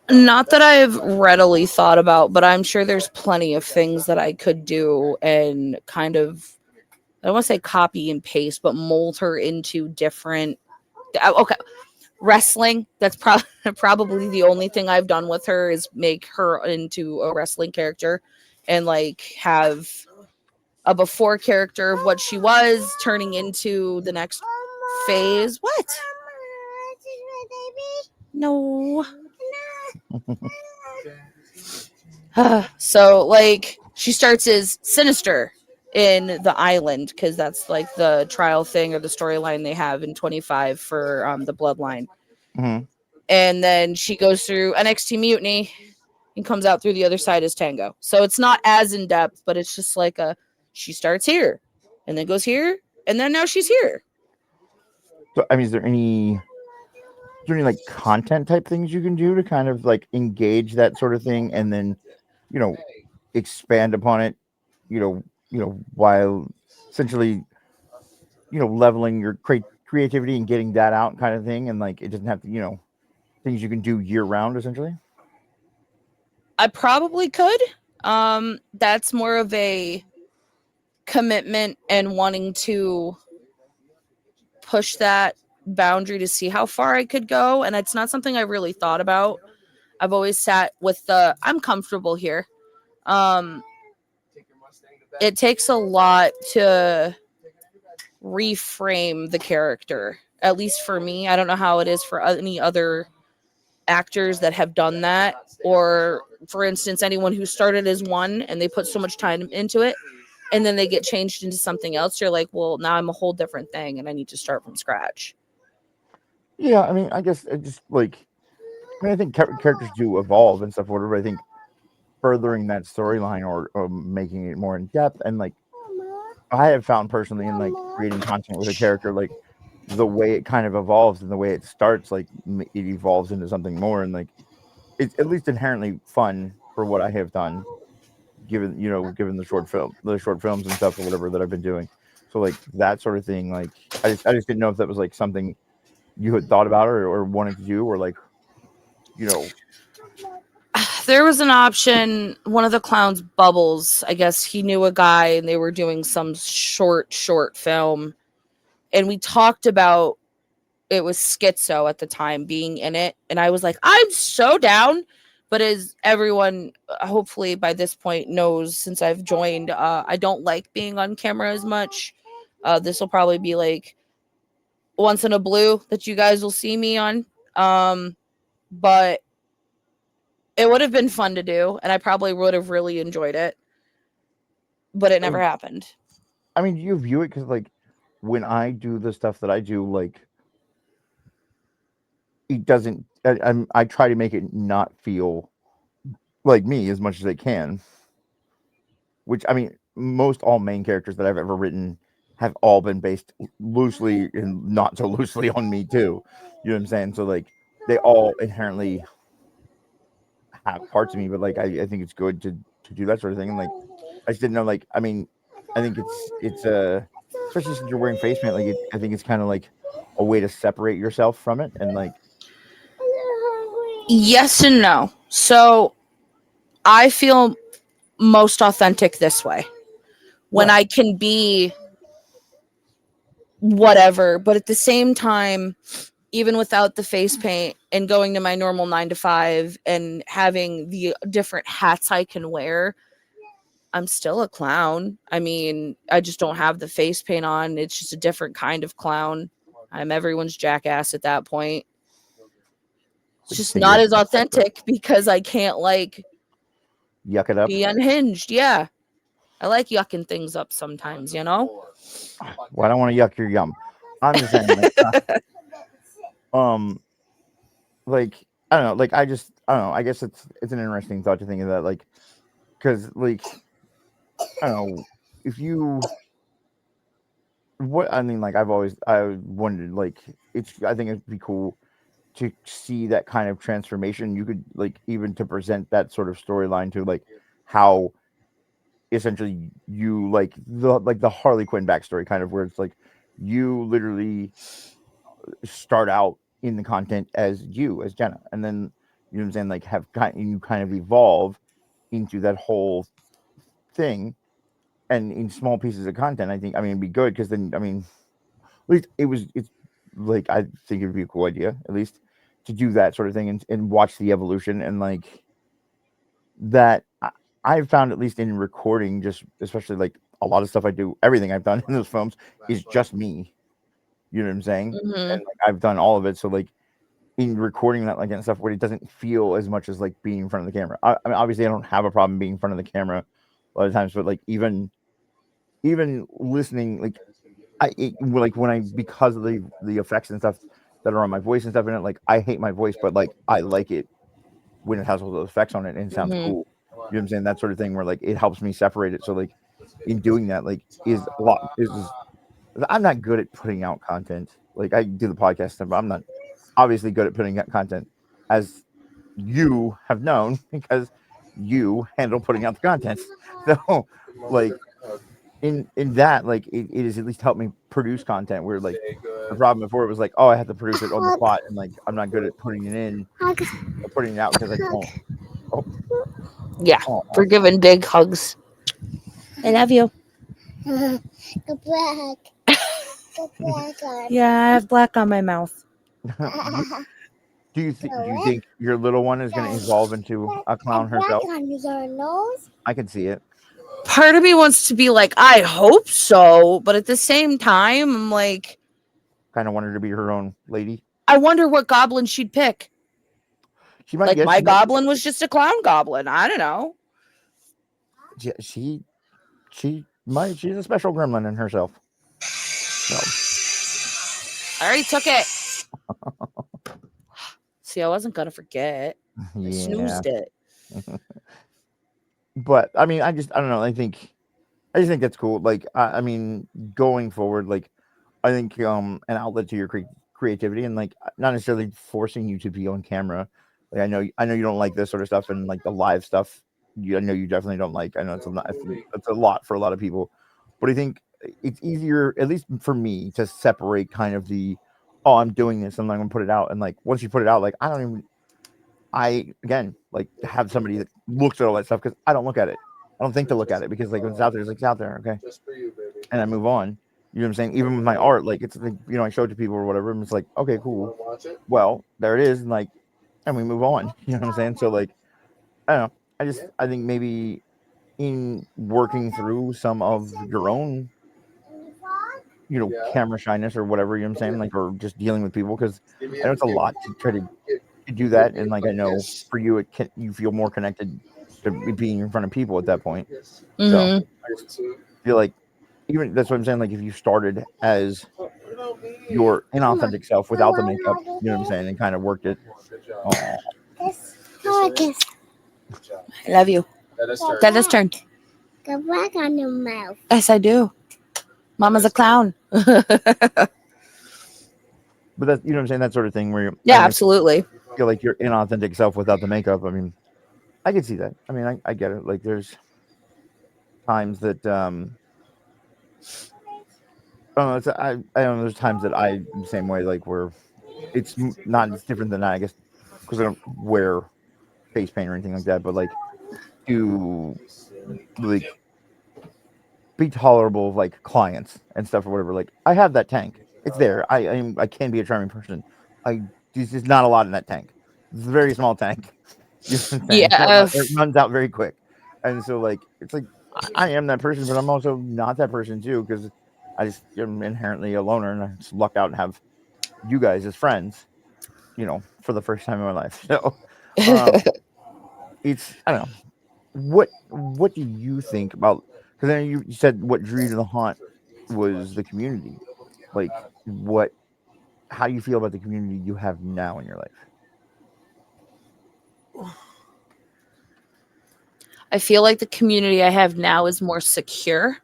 Not that I've readily thought about, but I'm sure there's plenty of things that I could do and kind of, I don't want to say copy and paste, but mold her into different. Okay, wrestling. That's probably the only thing I've done with her is make her into a wrestling character and like have a before character of what she was turning into the next phase. What? No. So like she starts as Sinister in the island, because that's like the trial thing or the storyline they have in 25 for the bloodline. Mm-hmm. And then she goes through NXT Mutiny and comes out through the other side as Tango. So it's not as in depth, but it's just like she starts here and then goes here and then now she's here. So, I mean, is there any like content type things you can do to kind of like engage that sort of thing, and then expand upon it, while essentially leveling your creativity and getting that out, kind of thing, and like it doesn't have to things you can do year round essentially. I probably could. That's more of a commitment and wanting to push that boundary to see how far I could go. And it's not something I really thought about. I've always sat with the I'm comfortable here. Um, it takes a lot to reframe the character, at least for me. I don't know how it is for any other actors that have done that, or for instance, anyone who started as one and they put so much time into it and then they get changed into something else. You're like, well, now I'm a whole different thing and I need to start from scratch. Yeah, I mean, I guess it just like I mean, I think characters do evolve and stuff. Whatever. I think furthering that storyline or making it more in depth and like I have found personally in like creating content with a character, like the way it kind of evolves and the way it starts, like it evolves into something more, and like it's at least inherently fun for what I have done, given the short films and stuff or whatever that I've been doing. So like that sort of thing, like I just didn't know if that was like something you had thought about or wanted to do, or like you know, There was an option. One of the clowns, Bubbles, I guess he knew a guy and they were doing some short film. And we talked about it was Schizo at the time being in it. And I was like, I'm so down. But as everyone, hopefully by this point, knows since I've joined, I don't like being on camera as much. This will probably be like once in a blue that you guys will see me on. But it would have been fun to do, and I probably would have really enjoyed it, but it never happened. I mean, you view it because like when I do the stuff that I do, like it doesn't. I try to make it not feel like me as much as I can. Which I mean, most all main characters that I've ever written have all been based loosely and not so loosely on me too. You know what I'm saying? So like they all inherently have parts of me, but like I think it's good to do that sort of thing. And like I just didn't know like I mean I think it's especially since you're wearing face paint, like I think it's kind of like a way to separate yourself from it and like Yes and no. So I feel most authentic this way when right. I can be whatever, but at the same time, even without the face paint and going to my normal 9 to 5 and having the different hats I can wear, I'm still a clown. I mean, I just don't have the face paint on. It's just a different kind of clown. I'm everyone's jackass at that point. It's just Take your not as authentic because I can't like yuck it up. be unhinged. Yeah. I like yucking things up sometimes, you know? Well, I don't want to yuck your yum. I'm just saying like um like I don't know, like I don't know. I guess it's an interesting thought to think of that, like because like I don't know if you what I mean, like I wondered like I think it'd be cool to see that kind of transformation. You could like even to present that sort of storyline to like how essentially you like the Harley Quinn backstory kind of where it's like you literally start out in the content as you as Jenna, and then you know what I'm saying, like you kind of evolve into that whole thing, and in small pieces of content. I think I mean it'd be good because then I mean at least it's like I think it'd be a cool idea at least to do that sort of thing and watch the evolution and like that. I've found at least in recording, just especially like a lot of stuff I do, everything I've done in those films is just me. You know what I'm saying? Mm-hmm. And like I've done all of it, so like in recording that like and stuff where it doesn't feel as much as like being in front of the camera. I mean, obviously, I don't have a problem being in front of the camera a lot of times, but like even listening, like like when I because of the effects and stuff that are on my voice and stuff in it, like I hate my voice, but like I like it when it has all those effects on it and it sounds Mm-hmm. cool. You know what I'm saying? That sort of thing where like it helps me separate it. So like in doing that, like is a lot is I'm not good at putting out content. Like I do the podcast stuff, but I'm not obviously good at putting out content, as you have known because you handle putting out the content. So like in that, like it has at least helped me produce content where like the problem before it was like, oh, I have to produce it on the spot and like I'm not good at putting it in or putting it out because I don't Yeah, Oh, for giving big hugs. I love you. Go back. Go back on. Yeah, I have black on my mouth. do you think your little one is going to evolve into a clown Black herself? on your nose. I can see it. Part of me wants to be like, I hope so, but at the same time, I'm like, Kind of want her to be her own lady. I wonder what goblin she'd pick. She might Like get my goblin was just a clown goblin. I don't know. She might. She's a special gremlin in herself. So I already took it. See, I wasn't gonna forget. I yeah. snoozed it. But I mean, I don't know. I just think that's cool. Like I mean, going forward, like I think an outlet to your creativity and like not necessarily forcing you to be on camera. Like I know you don't like this sort of stuff and like the live stuff. I know you definitely don't like. I know it's a lot for a lot of people, but I think it's easier, at least for me, to separate kind of the oh I'm doing this and I'm gonna put it out and like once you put it out, like I again like have somebody that looks at all that stuff because I don't look at it. I don't think to look at it because like when it's out there, it's like it's out there, okay, Just for you, baby. and I move on. You know what I'm saying? Even with my art, like it's like I show it to people or whatever, and it's like okay, You cool. want to watch it? Well, there it is, and like, and we move on. You know what I'm saying? So like, I don't know. Yeah. I think maybe in working through some of your own, Yeah. camera shyness or whatever. You know what I'm saying? Like, or just dealing with people because Give me I know it's a give, lot to try to give, do give that, me and a like I quick know kiss. for you, you feel more connected to being in front of people at that point. Kiss. So Mm-hmm. I just feel like even that's what I'm saying. Like if you started as Oh, what about me? your Come on. inauthentic self I without the want makeup, to you know what I'm saying, and kind of worked it. Come on, good job. Oh, kiss. Kiss I her. kiss. Good job. I love you. That is turn. That is turn. Go back on your mouth. Yes, I do. Mama's a clown. but that's what I'm saying. That sort of thing where Yeah, absolutely. feel like your inauthentic self without the makeup. I mean, I can see that. I mean, I get it. Like there's times that I don't know. I don't know. There's times that I the same way. Like where it's not as different than that. I guess because I don't wear face paint or anything like that. But like to like be tolerable of like clients and stuff or whatever. Like I have that tank. It's there. I can be a charming person. There's just not a lot in that tank. It's a very small tank. You know what I'm saying? So Yeah. it runs out very quick. And so like it's like I am that person, but I'm also not that person too because I just am inherently a loner and I just luck out and have you guys as friends. For the first time in my life. So it's I don't know what do you think about because then you said what drew you to the haunt was the community. Like what how do you feel about the community you have now in your life? I feel like the community I have now is more secure.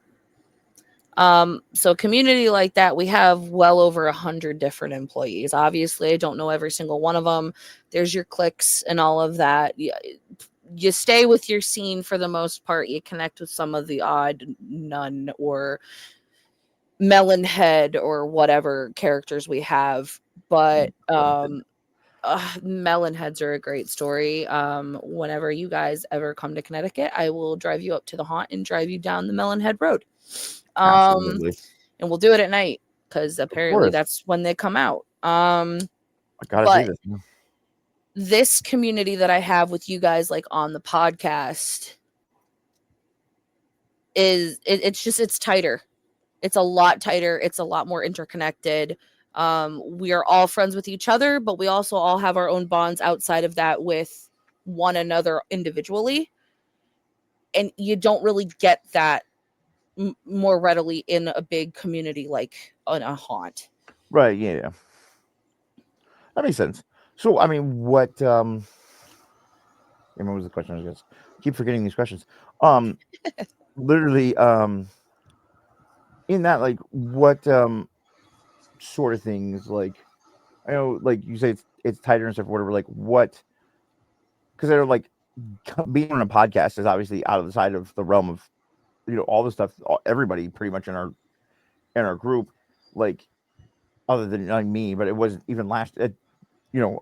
So a community like that, we have well over 100 different employees. Obviously, I don't know every single one of them. There's your cliques and all of that. You stay with your scene for the most part. You connect with some of the odd nun or melon head or whatever characters we have. But melon heads are a great story. Whenever you guys ever come to Connecticut, I will drive you up to the haunt and drive you down the Melon Head Road. Absolutely. And we'll do it at night because apparently course. that's when they come out. I gotta see But this. this community that I have with you guys, like on the podcast, it's tighter. It's a lot tighter. It's a lot more interconnected. We are all friends with each other, but we also all have our own bonds outside of that with one another individually. And you don't really get that more readily in a big community like on a haunt. Right, yeah. That makes sense. So I mean what was the question I guess? Keep forgetting these questions. Literally in that like what sort of things like I know like you say it's tighter and stuff whatever like what because they're like being on a podcast is obviously out of the side of the realm of all the stuff everybody pretty much in our group like other than like me but it wasn't even last you know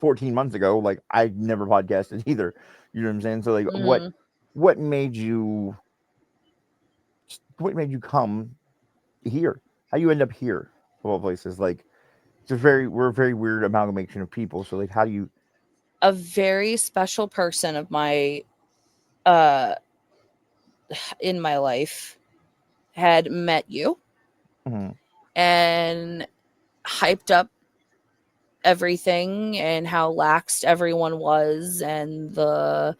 14 months ago, like I never podcasted either. You know what I'm saying? So like Mm. what made you come here? How you end up here of all places? Like we're a very weird amalgamation of people. So like how do you A very special person of my uh in my life had met you Mhm. and hyped up everything and how laxed everyone was, and the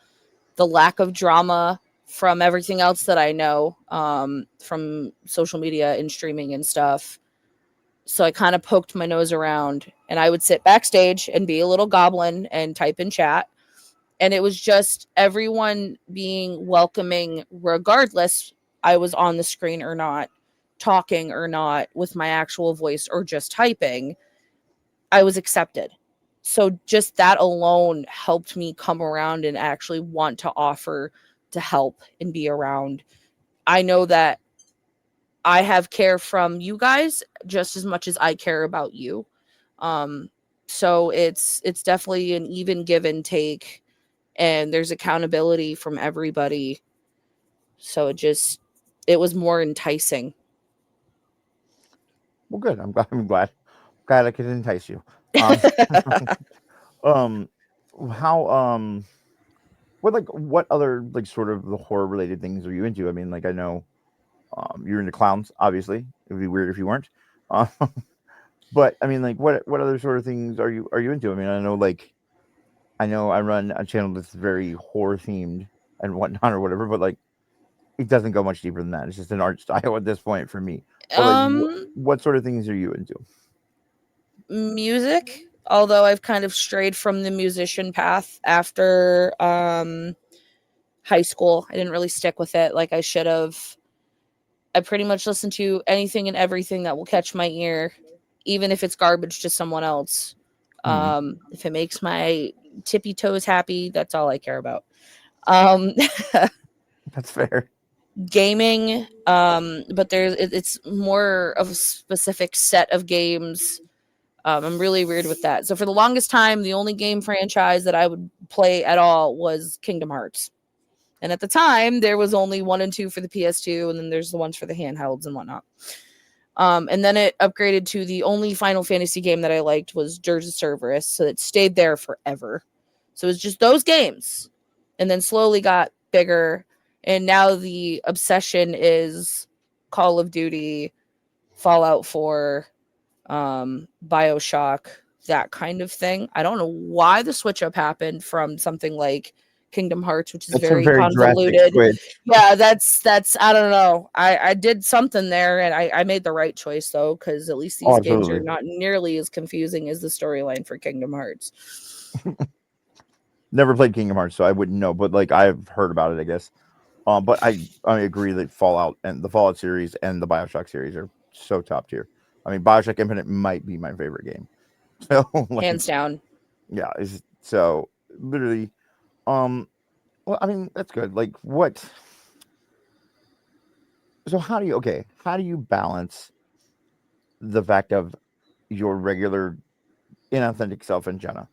lack of drama from everything else that I know, from social media and streaming and stuff. So I kind of poked my nose around, and I would sit backstage and be a little goblin and type in chat. And it was just everyone being welcoming, regardless I was on the screen or not, talking or not, with my actual voice or just typing. I was accepted. So just that alone helped me come around and actually want to offer to help and be around. I know that I have care from you guys just as much as I care about you. Um, so it's definitely an even give and take, and there's accountability from everybody. So it was more enticing. well good. I'm glad I could entice you. Um um how what other like sort of the horror related things are you into? I mean, like I know you're into clowns, obviously. It would be weird if you weren't. Uh, but I mean, like, what other sort of things are you into? I mean, I know I run a channel that's very horror themed and whatnot or whatever, but like, it doesn't go much deeper than that. It's just an art style at this point for me. But like, um what sort of things are you into? Music, although I've kind of strayed from the musician path after high school. I didn't really stick with it like I should have. I pretty much listen to anything and everything that will catch my ear, even if it's garbage to someone else. Hmm, If it makes my tippy toes happy, that's all I care about. Um, that's fair. Gaming, but it's more of a specific set of games. I'm really weird with that. So for the longest time, the only game franchise that I would play at all was Kingdom Hearts. And at the time, there was only 1 and 2 for the PS2, and then there's the ones for the handhelds and whatnot. And then it upgraded to the only Final Fantasy game that I liked was Dirge of Cerberus, so it stayed there forever. So it was just those games, and then slowly got bigger, and now the obsession is Call of Duty, Fallout 4, BioShock, that kind of thing. I don't know why the switch up happened from something like Kingdom Hearts, which is That's a very very drastic convoluted. switch. Yeah, that's I don't know. I did something there, and I made the right choice though, because at least Oh, these games are absolutely. not nearly as confusing as the storyline for Kingdom Hearts. Never played Kingdom Hearts, so I wouldn't know. But like, I've heard about it, I guess. But I agree that Fallout and the Fallout series and the Bioshock series are so top tier. I mean, Bioshock Infinite might be my favorite game. So like, Hands down. yeah, it's so literally. Um, well, I mean, that's good. Like, what? So how do you balance the fact of your regular inauthentic self in Jenna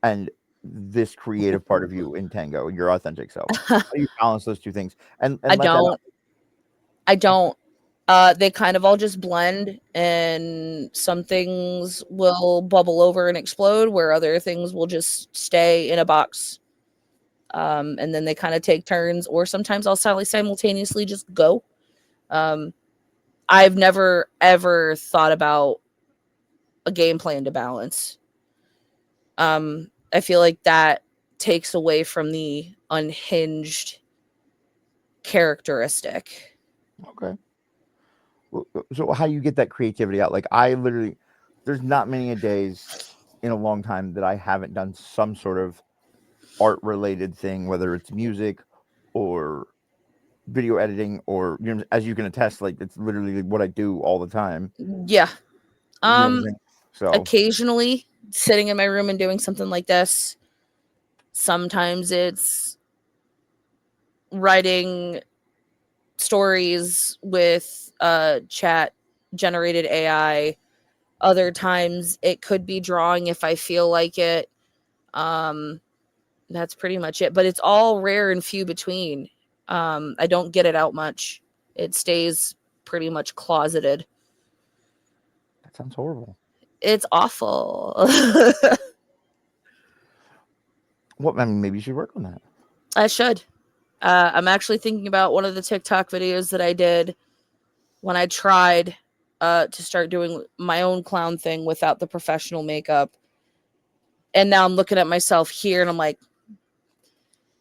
and this creative part of you in Tango, your authentic self? How do you balance those two things I and let that out? don't. I don't. They kind of all just blend, and some things will bubble over and explode, where other things will just stay in a box. And then they kind of take turns, or sometimes I'll simultaneously just go. Um, I've never ever thought about a game plan to balance. I feel like that takes away from the unhinged characteristic. Okay. So how do you get that creativity out? Like I literally, there's not many a days in a long time that I haven't done some sort of art related thing, whether it's music or video editing or as you can attest, like it's literally what I do all the time. Yeah. You know what I'm Um, saying? So Occasionally sitting in my room and doing something like this. Sometimes it's writing stories with chat generated AI. Other times it could be drawing if I feel like it. That's pretty much it. But it's all rare and few between. I don't get it out much. It stays pretty much closeted. That sounds horrible. It's awful. What? I mean, maybe you should work on that. I should. I'm actually thinking about one of the TikTok videos that I did when I tried to start doing my own clown thing without the professional makeup. And now I'm looking at myself here and I'm like,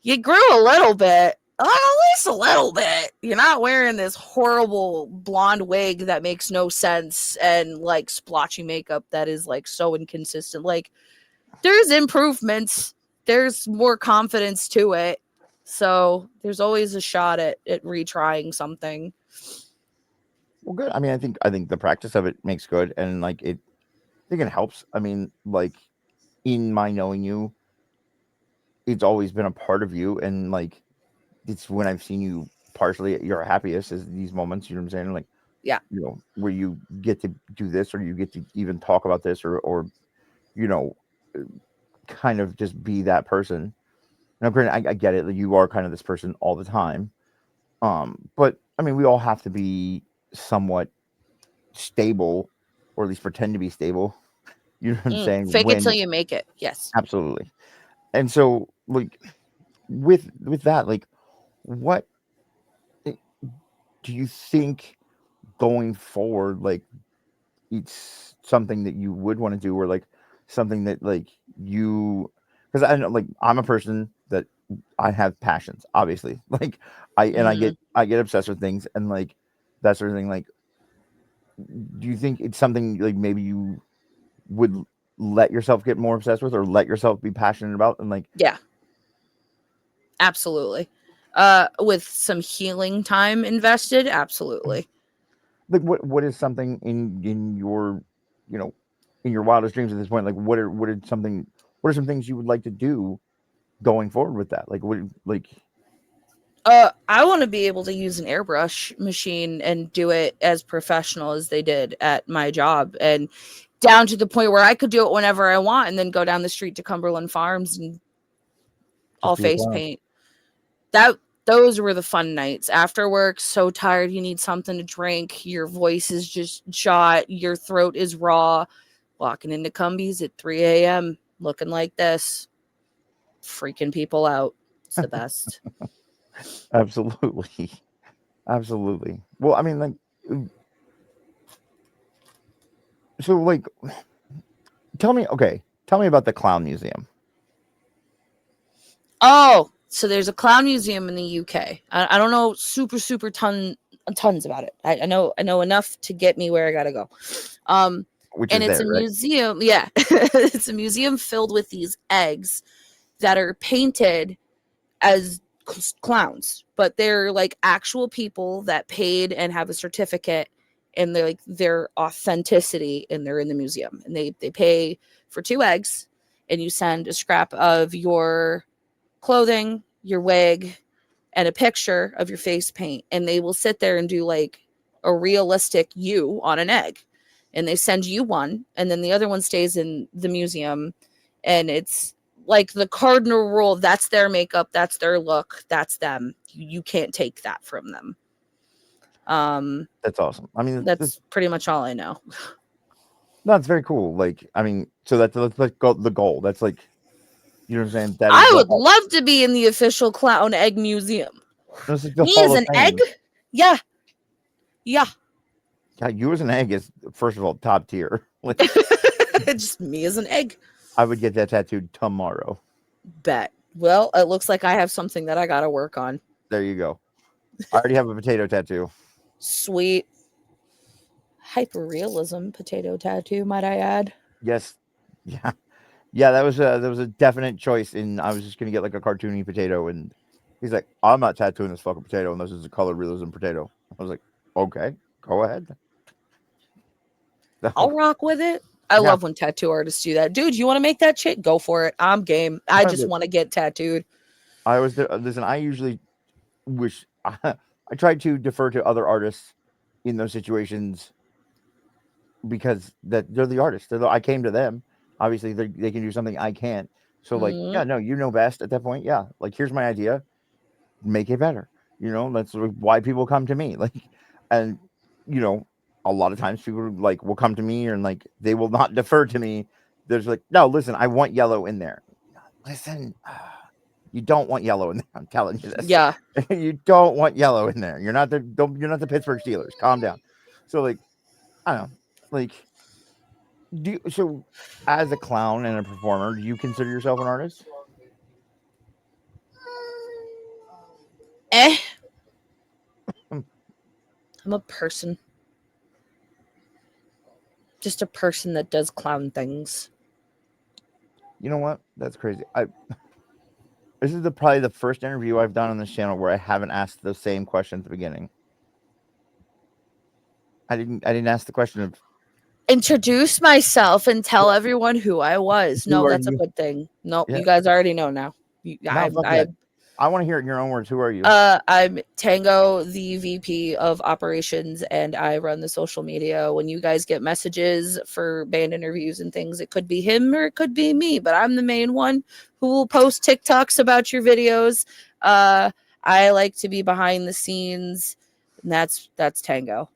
you grew a little bit. At least a little bit. You're not wearing this horrible blonde wig that makes no sense and like splotchy makeup that is like so inconsistent. Like, there's improvements. There's more confidence to it. So there's always a shot at retrying something. Well, good. I mean, I think the practice of it makes good, and like I think it helps. I mean, like in my knowing you, it's always been a part of you, and like it's when I've seen you partially at your happiest is these moments. You know what I'm saying? Like, Yeah. you know, where you get to do this, or you get to even talk about this, or you know, kind of just be that person. Now, granted, I get it that you are kind of this person all the time. But I mean, we all have to be somewhat stable, or at least pretend to be stable. You know what I'm saying? Fake it till When you make it. Yes. absolutely. And so, like with that, like, what eh, do you think going forward? Like, it's something that you would want to do, or like something that like you, because I know, like, I'm a person that I have passions, obviously. Like, Mhm. I get obsessed with things, and like that sort of thing. Like, do you think it's something like maybe you would let yourself get more obsessed with, or let yourself be passionate about, and like, Yeah, absolutely. With some healing time invested, absolutely. what is something in your, you know, in your wildest dreams at this point? Like, what are some things you would like to do going forward with that? Like, what, like, I want to be able to use an airbrush machine and do it as professional as they did at my job, and down to the point where I could do it whenever I want, and then go down the street to Cumberland Farms and all just be a face clown? paint. That those were the fun nights. After work, so tired, you need something to drink. Your voice is just shot. Your throat is raw. Walking into Cumbies at 3 a.m. looking like this, freaking people out. It's the best. Absolutely. Absolutely. Well, I mean, like, so, like, tell me about the clown museum. Oh, so there's a clown museum in the UK. I don't know tons about it. I know enough to get me where I gotta go. Which And is it's there, a right? museum. Yeah, it's a museum filled with these eggs that are painted as clowns, but they're like actual people that paid and have a certificate, and they're like their authenticity, and they're in the museum, and they pay for 2 eggs, and you send a scrap of your clothing, your wig, and a picture of your face paint, and they will sit there and do like a realistic you on an egg, and they send you one, and then the other one stays in the museum, and it's like the cardinal rule: that's their makeup, that's their look, that's them. You can't take that from them. That's awesome. I mean, That's pretty much all I know. no, it's very cool. Like, I mean, so that's like the goal. That's like, you know what I'm saying? That is I the would love to be in the official clown egg museum. that's like the Me Hall as of an egg? Fame. Yeah, yeah. Yeah, you as an egg is first of all top tier. Like, Just me as an egg. I would get that tattooed tomorrow. Bet. Well, it looks like I have something that I gotta work on. There you go. I already have a potato tattoo. Sweet. Hyperrealism potato tattoo, might I add. Yes. Yeah. Yeah, that was a definite choice. And I was just gonna get like a cartoony potato, and he's like, I'm not tattooing this fucking potato unless it's a color realism potato. I was like, okay, go ahead. I'll rock with it. I Yeah, love when tattoo artists do that. Dude, you want to make that shit? Go for it. I'm game. I just look, want to get tattooed. I was there. Listen, I usually wish I try to defer to other artists in those situations because that they're the artists. I came to them. Obviously, they can do something I can't. So like, yeah, no, you know best at that point. Yeah, like here's my idea, make it better. That's why people come to me. Like, and a lot of times people like will come to me and like they will not defer to me. There's like, no, listen, I want yellow in there. Listen, you don't want yellow in there. I'm telling you this. Yeah. You don't want yellow in there. You're not the Pittsburgh Steelers. Calm down. So like, I don't know. Like, so as a clown and a performer, do you consider yourself an artist? I'm a person. Just a person that does clown things. You know what? That's crazy. This is probably the first interview I've done on this channel where I haven't asked the same question at the beginning. I didn't ask the question of introduce myself and tell everyone who I was. Who No, are that's a you? good thing. Nope, Yeah. you guys already know now. No, fuck that. I want to hear it in your own words. Who are you? I'm Tango, the VP of operations, and I run the social media. When you guys get messages for band interviews and things, it could be him or it could be me, but I'm the main one who will post TikToks about your videos. I like to be behind the scenes, and that's Tango.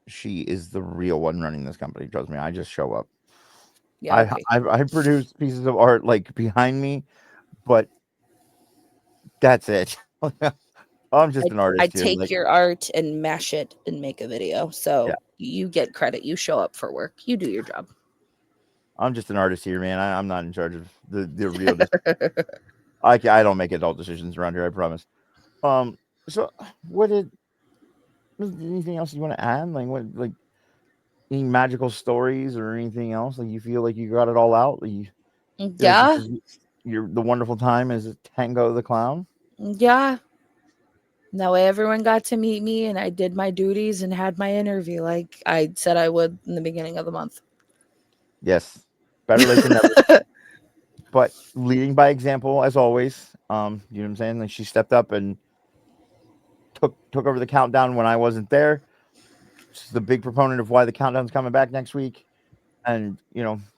She is the real one running this company. Trust me, I just show up. Yeah, okay. I produce pieces of art like behind me, but that's it. I'm just an artist I here. take Like, your art and mash it and make a video. So yeah. you get credit. You show up for work. You do your job. I'm just an artist here, man. I'm not in charge of the real. I don't make adult decisions around here. I promise. So anything else you want to add? Like what? Like any magical stories or anything else? Like you feel like you got it all out? Like you feel Yeah. like you're the wonderful time as Tango the Clown? Yeah. That way everyone got to meet me and I did my duties and had my interview like I said I would in the beginning of the month. Yes. Better late than never. But leading by example as always. You know what I'm saying? Like she stepped up and took over the countdown when I wasn't there. She's the big proponent of why the countdown's coming back next week. And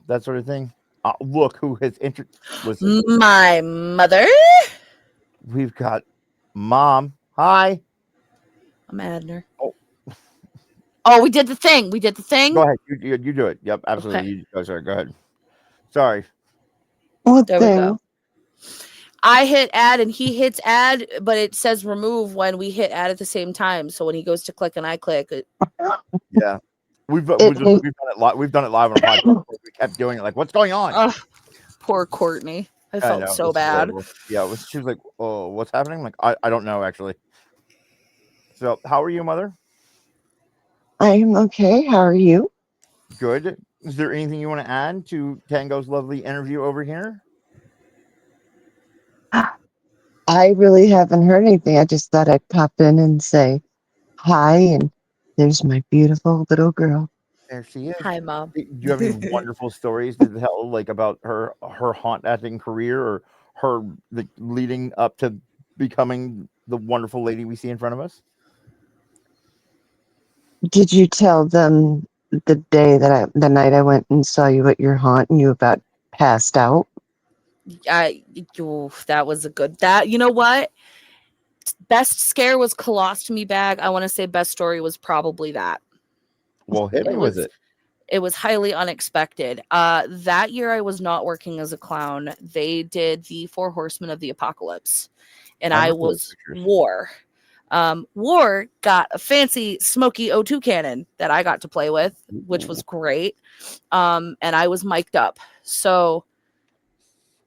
that sort of thing. Look who has listen. My mother. We've got Mom. Hi. I'm adding her. Oh. Oh, we did the thing. Go ahead. You do it. Yep, absolutely. Okay. Sorry. Go ahead. Sorry. What there thing? we go. I hit add and he hits add, but it says remove when we hit add at the same time. So when he goes to click and I click, yeah, we've done it live. We've done it live on a podcast. We kept doing it. Like, what's going on? Oh, poor Courtney. I felt so bad. Yeah, she was like, "Oh, what's happening?" Like, I don't know actually. So, how are you, Mother? I'm okay. How are you? Good. Is there anything you want to add to Tango's lovely interview over here? I really haven't heard anything. I just thought I'd pop in and say hi, and there's my beautiful little girl. There she is. Hi, Mom. Do you have any wonderful stories to tell, like about her haunt acting career or her leading up to becoming the wonderful lady we see in front of us? Did you tell them the night I went and saw you at your haunt and you about passed out? That was a good you know what? Best scare was colostomy bag. I want to say best story was probably that. Well, hit me with it. It was highly unexpected. That year I was not working as a clown. They did the 4 Horsemen of the Apocalypse, and I was War. War got a fancy smoky O2 cannon that I got to play with, which was great. And I was mic'd up. So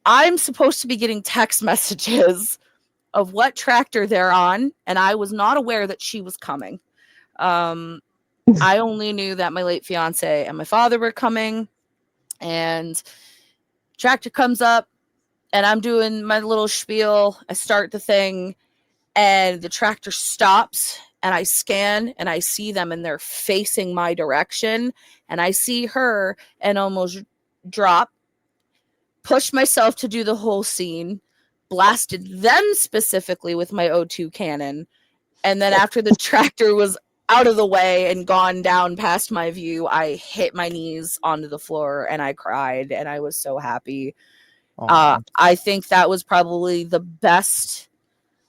I'm supposed to be getting text messages of what tractor they're on, and I was not aware that she was coming. I only knew that my late fiance and my father were coming, and tractor comes up, and I'm doing my little spiel. I start the thing, and the tractor stops, and I scan, and I see them, and they're facing my direction, and I see her and almost drop, push myself to do the whole scene, blasted them specifically with my O2 cannon, and then after the tractor was out of the way and gone down past my view, I hit my knees onto the floor and I cried and I was so happy. Oh, I think that was probably the best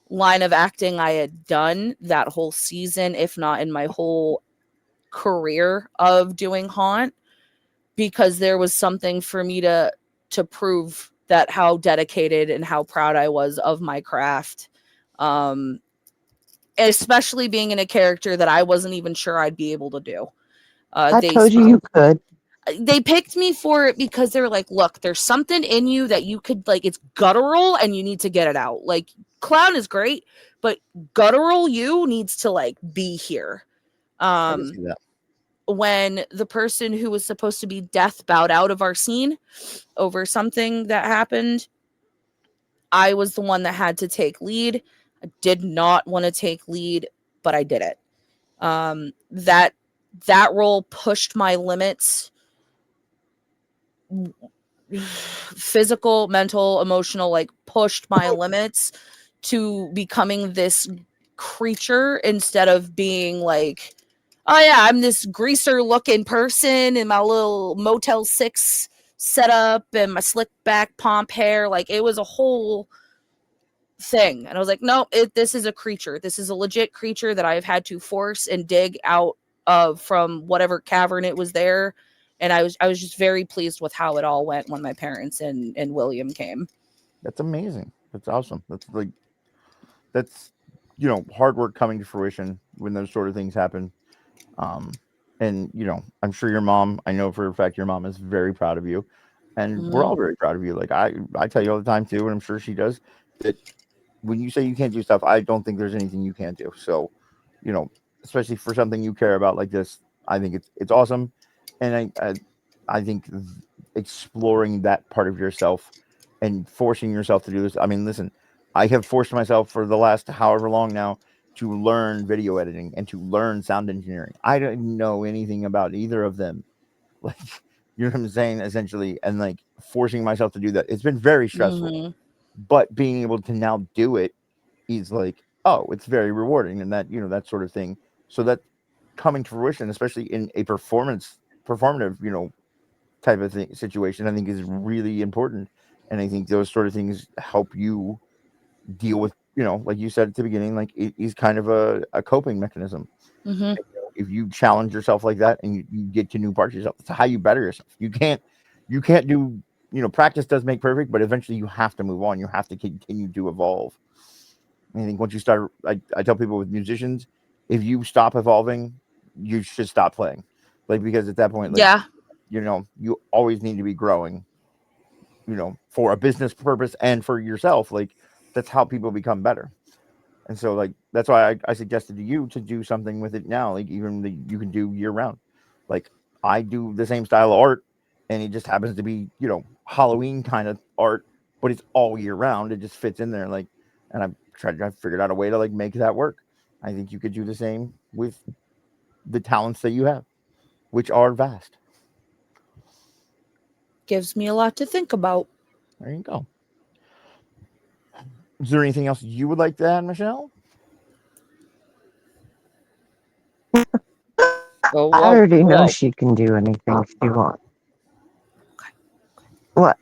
line of acting I had done that whole season, if not in my whole career of doing haunt, because there was something for me to prove that how dedicated and how proud I was of my craft. Um, especially being in a character that I wasn't even sure I'd be able to do. I told you you could. They picked me for it because they're like, look, there's something in you that you could like, it's guttural and you need to get it out. Like clown is great, but guttural you needs to like be here. I can see that. When the person who was supposed to be death bowed out of our scene over something that happened, I was the one that had to take lead. I did not want to take lead, but I did it. That role pushed my limits, physical, mental, emotional, like pushed my limits to becoming this creature instead of being like, oh yeah, I'm this greaser looking person in my little Motel 6 setup and my slick back pomp hair. Like it was a whole thing. And I was like, no, this is a creature. This is a legit creature that I've had to force and dig out of from whatever cavern it was there. And I was just very pleased with how it all went when my parents and William came. That's amazing. That's awesome. That's hard work coming to fruition when those sort of things happen. Um, and I'm sure your mom. I know for a fact your mom is very proud of you, and we're all very proud of you. Like I tell you all the time too, and I'm sure she does. That when you say you can't do stuff, I don't think there's anything you can't do. So, you know, especially for something you care about like this, I think it's awesome, and I think exploring that part of yourself and forcing yourself to do this. I mean, listen, I have forced myself for the last however long now to learn video editing and to learn sound engineering. I don't know anything about either of them. Like, you know what I'm saying? Essentially, and like forcing myself to do that. It's been very stressful, but being able to now do it is like, oh, it's very rewarding, and that that sort of thing. So that coming to fruition, especially in a performative, type of thing situation, I think is really important. And I think those sort of things help you deal with, like you said at the beginning, like it is kind of a coping mechanism. Mm-hmm. If you challenge yourself like that and you get to new parts of yourself, it's how you better yourself. You can't do, practice does make perfect, but eventually you have to move on. You have to continue to evolve. I think once you start, I tell people with musicians, if you stop evolving, you should stop playing. Like, because at that point, like, Yeah. you always need to be growing, for a business purpose and for yourself. Like, that's how people become better. And so, like, that's why I suggested to you to do something with it now, like, even that you can do year round. Like, I do the same style of art, and it just happens to be, Halloween kind of art, but it's all year round. It just fits in there. Like, and I figured out a way to, like, make that work. I think you could do the same with the talents that you have, which are vast. Gives me a lot to think about. There you go. Is there anything else you would like to add, Michelle? Whoa, I whoa, already know whoa. she can do anything she wants. What?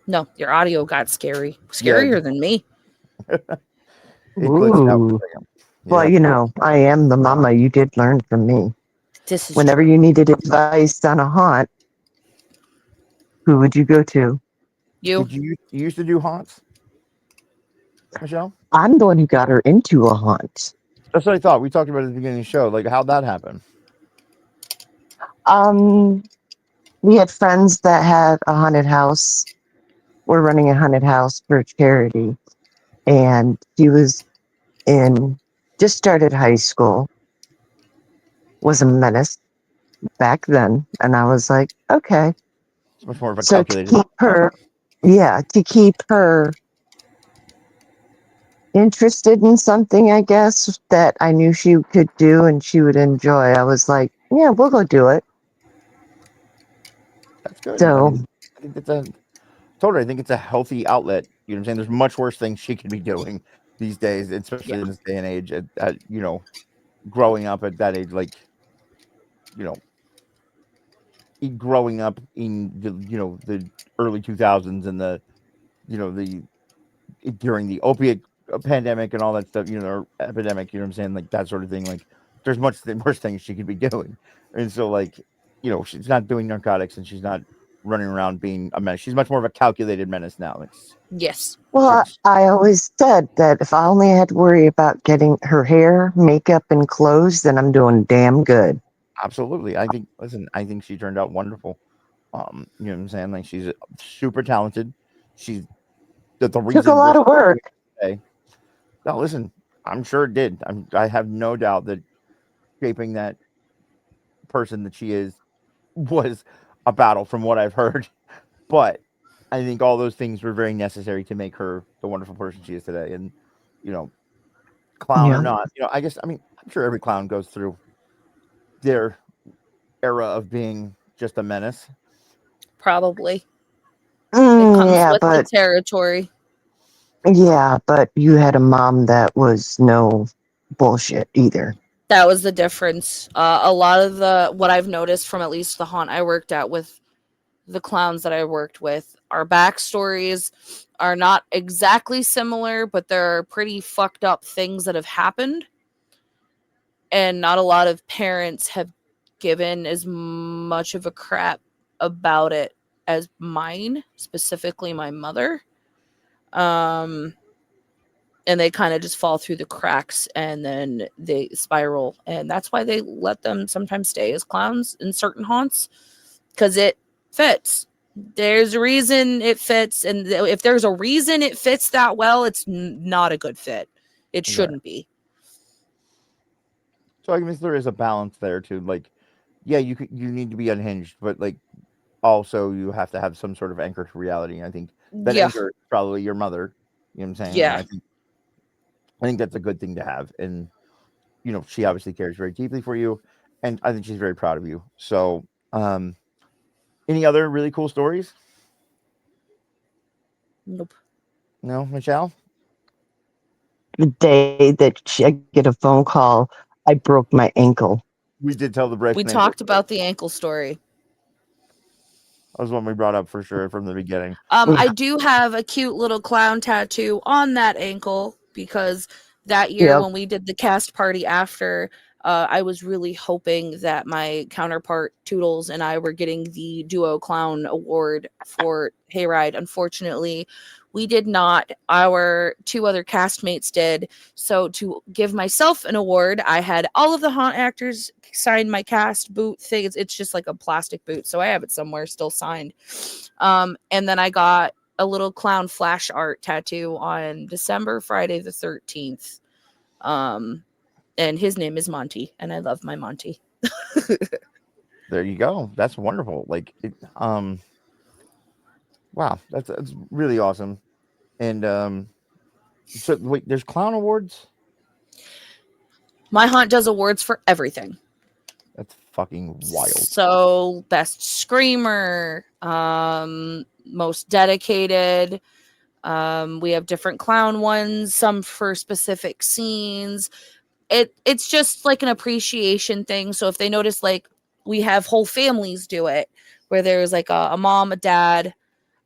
No, your audio got scary. Yeah, Scarier than me. it glitched out for a Ooh. second. Well, Yeah. I am the mama you did learn from me. This is Whenever true. you needed advice on a haunt, who would you go to? You. Did you used to do haunts, Michelle? I'm the one who got her into a haunt. That's what I thought. We talked about it at the beginning of the show. Like, how'd that happen? Um, we had friends that had a haunted house. We're running a haunted house for a charity, and she was in just started high school. Was a menace back then, and I was like, okay. It's much more of a So to calculated. keep her, yeah, to keep her interested in something, I guess, that I knew she could do and she would enjoy, I was like, yeah, we'll go do it. That's good. I So, mean, I think it's a totally. I think it's a healthy outlet. You know what I'm saying? There's much worse things she could be doing these days, especially Yeah. in this day and age. At growing up at that age, like you know, growing up in the the early 2000s and the the during the opiate pandemic and all that stuff, or epidemic, what I'm saying, like that sort of thing. Like, there's worse things she could be doing, and so like, she's not doing narcotics and she's not running around being a menace. She's much more of a calculated menace now. Yes. Well, It's I always said that if I only had to worry about getting her hair, makeup, and clothes, then I'm doing damn good. absolutely. I think she turned out wonderful. You know what I'm saying? Like, she's super talented. She's the Took a reason we're lot of work. today. Now, listen, I'm sure it did. I have no doubt that shaping that person that she is was a battle from what I've heard. But I think all those things were very necessary to make her the wonderful person she is today. And, you know, clown or Yeah. not, I'm sure every clown goes through their era of being just a menace. Probably. It comes Yeah, with the but territory. you had a mom that was no bullshit either. That was the difference. A lot of what I've noticed from at least the haunt I worked at with the clowns that I worked with, our backstories are not exactly similar, but there are pretty fucked up things that have happened. And not a lot of parents have given as much of a crap about it as mine, specifically my mother. Um, and they kind of just fall through the cracks and then they spiral. And that's why they let them sometimes stay as clowns in certain haunts, because it fits. There's a reason it fits. And if there's a reason it fits that well, it's not a good fit. It Right. shouldn't be. So I guess there is a balance there too. Like, yeah, you need to be unhinged, but like also you have to have some sort of anchor to reality. And I think that Yeah. anchor is probably your mother. You know what I'm saying? And Yeah. I think that's a good thing to have. And she obviously cares very deeply for you, and I think she's very proud of you. So, any other really cool stories? Nope. No, Michelle? The day that I get a phone call, I broke my ankle. We did tell the We broken ankle talked story. about the ankle story. That was one we brought up for sure from the beginning. I do have a cute little clown tattoo on that ankle because that year Yep. when we did the cast party after, I was really hoping that my counterpart Toodles and I were getting the duo clown award for Hayride. Unfortunately, we did not. Our two other castmates did. So to give myself an award, I had all of the haunt actors sign my cast boot thing. It's just like a plastic boot, so I have it somewhere still signed. And then I got a little clown flash art tattoo on December Friday the 13th. And his name is Monty, and I love my Monty. There you go. That's wonderful. Like, wow, that's really awesome. And so wait, there's clown awards. My haunt does awards for everything. That's fucking wild. So best screamer, most dedicated. We have different clown ones, some for specific scenes. It's just like an appreciation thing. So if they notice, like, we have whole families do it, where there's like a mom, a dad,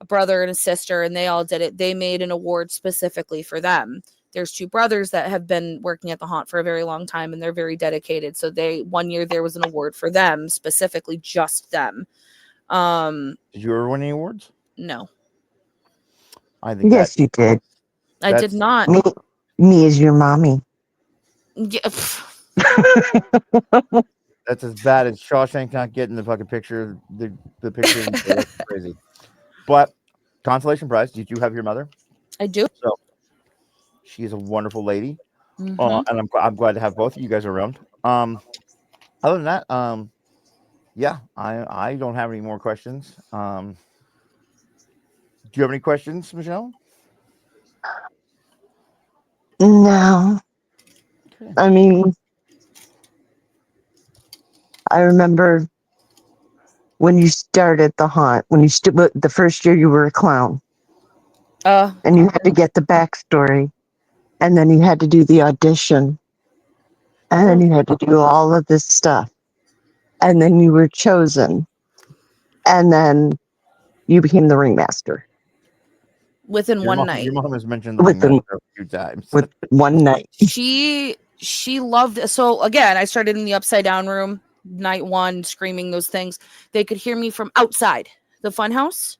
a brother, and a sister, and they all did it. They made an award specifically for them. There's two brothers that have been working at the haunt for a very long time, and they're very dedicated. So one year there was an award for them, specifically just them. Did you ever win any awards? No, I think Yes, you did. I did that's not. Me as your mommy. Yeah, that's as bad as Shawshank not getting the fucking picture. The picture. That's crazy. But consolation prize. Did you have your mother? I do. So she is a wonderful lady. Mhm. And I'm glad to have both of you guys around. Other than that, yeah, I don't have any more questions. Do you have any questions, Michelle? No, Okay. I mean, I remember when you started the haunt, when you the first year you were a clown, and you had to get the backstory, and then you had to do the audition, and then you had to do all of this stuff, and then you were chosen, and then you became the ringmaster. within one night. Your mom has mentioned the Within- ringmaster a few times. with one night. She loved it. So again, I started in the upside down room, night one, screaming those things. They could hear me from outside the funhouse.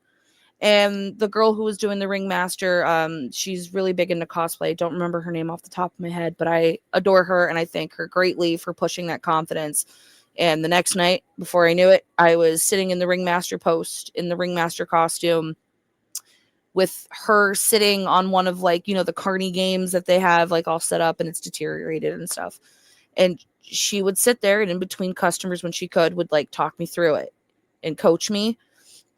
And the girl who was doing the ringmaster, she's really big into cosplay. Don't remember her name off the top of my head, but I adore her and I thank her greatly for pushing that confidence. And the next night, before I knew it, I was sitting in the ringmaster post in the ringmaster costume, with her sitting on one of, like, the carny games that they have, like, all set up and it's deteriorated and stuff. And she would sit there and in between customers when she would like talk me through it and coach me.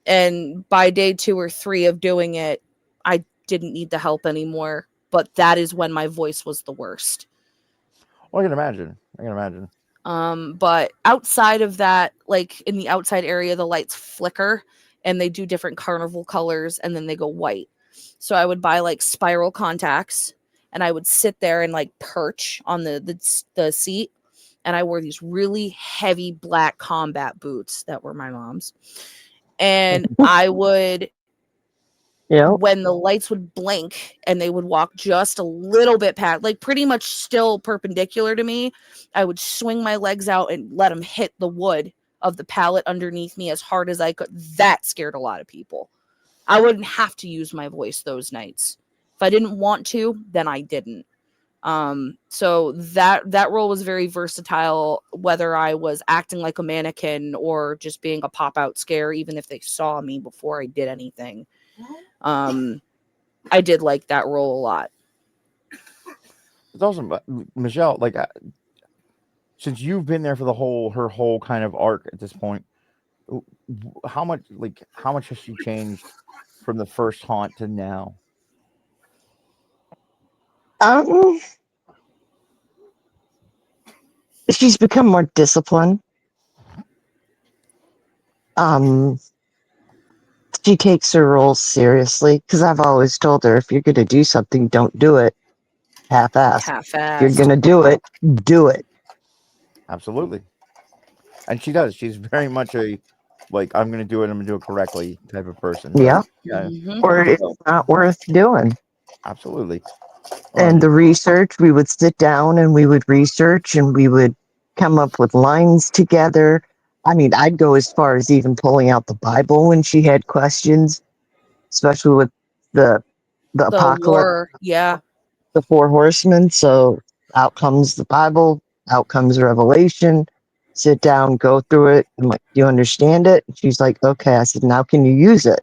And by day 2 or 3 of doing it, I didn't need the help anymore. But that is when my voice was the worst. Well, I can imagine. But outside of that, like in the outside area, the lights flicker and they do different carnival colors and then they go white. So I would buy like spiral contacts and I would sit there and like perch on the seat. And I wore these really heavy black combat boots that were my mom's. And I would, when the lights would blink and they would walk just a little bit past, like pretty much still perpendicular to me, I would swing my legs out and let them hit the wood of the pallet underneath me as hard as I could. That scared a lot of people. I wouldn't have to use my voice those nights. If I didn't want to, then I didn't. So that role was very versatile, whether I was acting like a mannequin or just being a pop-out scare, even if they saw me before I did anything. I did like that role a lot. It's awesome, but Michelle, like, since you've been there for her whole kind of arc at this point, how much has she changed from the first haunt to now? She's become more disciplined. She takes her role seriously because I've always told her, if you're going to do something, don't do it half-assed. If you're going to do it, do it. Absolutely. And she does. She's very much a, like, I'm going to do it, I'm going to do it correctly type of person. Yeah. Yeah. Or it's not worth doing. Absolutely. And the research, we would sit down and we would research and we would come up with lines together. I mean, I'd go as far as even pulling out the Bible when she had questions, especially with the apocalypse. War, yeah. The 4 horsemen. So out comes the Bible, out comes Revelation. Sit down, go through it. I'm like, do you understand it? She's like, okay. I said, now can you use it?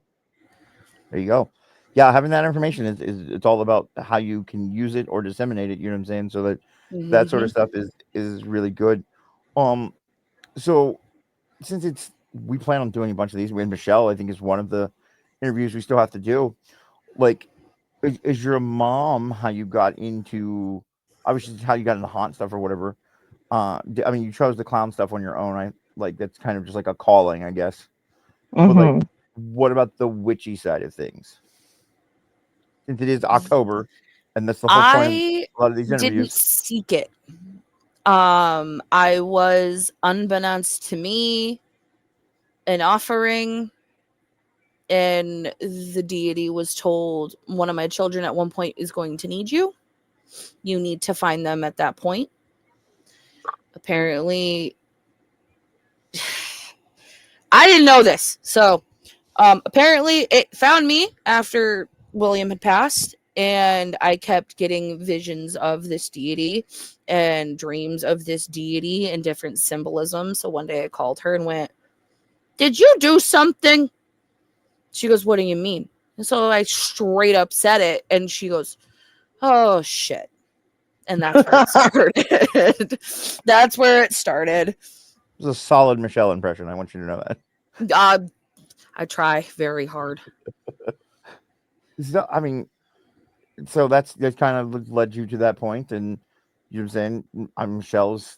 There you go. Yeah, having that information is it's all about how you can use it or disseminate it. You know what I'm saying? So that sort of stuff is really good. So since we plan on doing a bunch of these, and Michelle, I think, is one of the interviews we still have to do. Like, is your mom how you got into, obviously how you got into haunt stuff or whatever? I mean, you chose the clown stuff on your own, right? Like, that's kind of just like a calling, I guess. But like, what about the witchy side of things? Since it is October, and that's the whole point of a lot of these interviews. Didn't seek it. I was, unbeknownst to me, an offering, and the deity was told, one of my children at one point is going to need you. You need to find them at that point. Apparently, I didn't know this. So apparently it found me after William had passed, and I kept getting visions of this deity and dreams of this deity and different symbolism. So one day I called her and went, "Did you do something?" She goes, "What do you mean?" And so I straight up said it, and she goes, "Oh shit." And that's where it started. That's where it started. It was a solid Michelle impression. I want you to know that. I try very hard. So, I mean, so that kind of led you to that point, and you know what I'm saying? I'm Michelle's,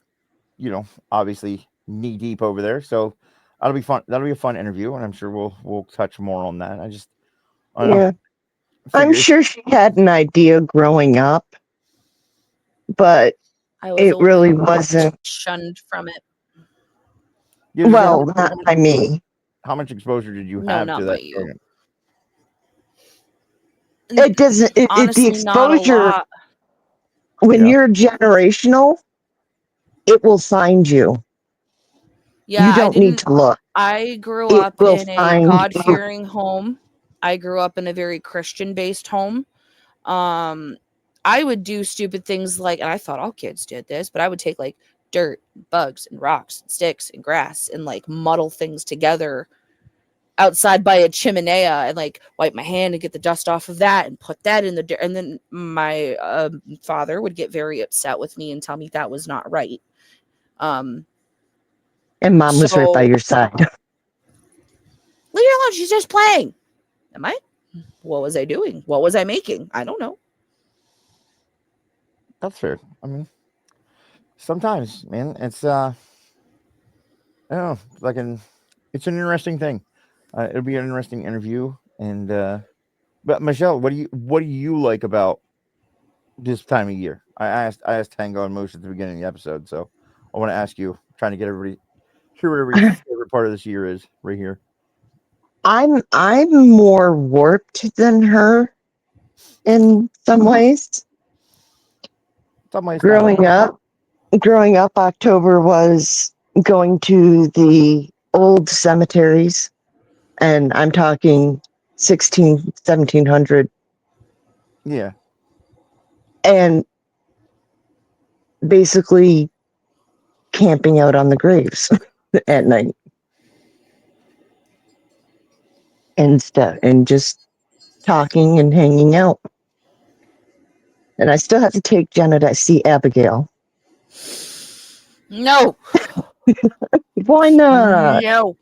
obviously knee deep over there. So that'll be fun. That'll be a fun interview, and I'm sure we'll touch more on that. I Yeah. I'm sure she had an idea growing up, but it really wasn't shunned from it. Well, not by me. How much exposure did you No, have not to by that you. program? It doesn't. The Honestly, not a exposure lot. when Yeah. you're generational, it will find you. Yeah, You I don't need didn't. to look. I grew It up will in a find you. God-fearing home. I grew up in a very Christian-based home. Um, I would do stupid things like, and I thought all kids did this, but I would take like dirt, bugs, and rocks, and sticks, and grass, and like muddle things together outside by a chimenea, and like wipe my hand and get the dust off of that, and put that in the dirt. And then my father would get very upset with me and tell me that was not right. Um, And mom was right by so your side. leave her alone. She's just playing. Am I? What was I doing? What was I making? I don't know. That's fair. I mean, sometimes, man, it's I don't know, it's an interesting thing. It'll be an interesting interview, and but Michelle, what do you like about this time of year? I asked Tango and Moose at the beginning of the episode, so I want to ask you, trying to get everybody hear what everybody's favorite part of this year is right here. I'm more warped than her in some ways. Some ways not. Growing up, October was going to the old cemeteries, and I'm talking 1700, Yeah, and basically camping out on the graves at night and stuff, and just talking and hanging out. And I still have to take Jenna to see Abigail. No, Why not? no,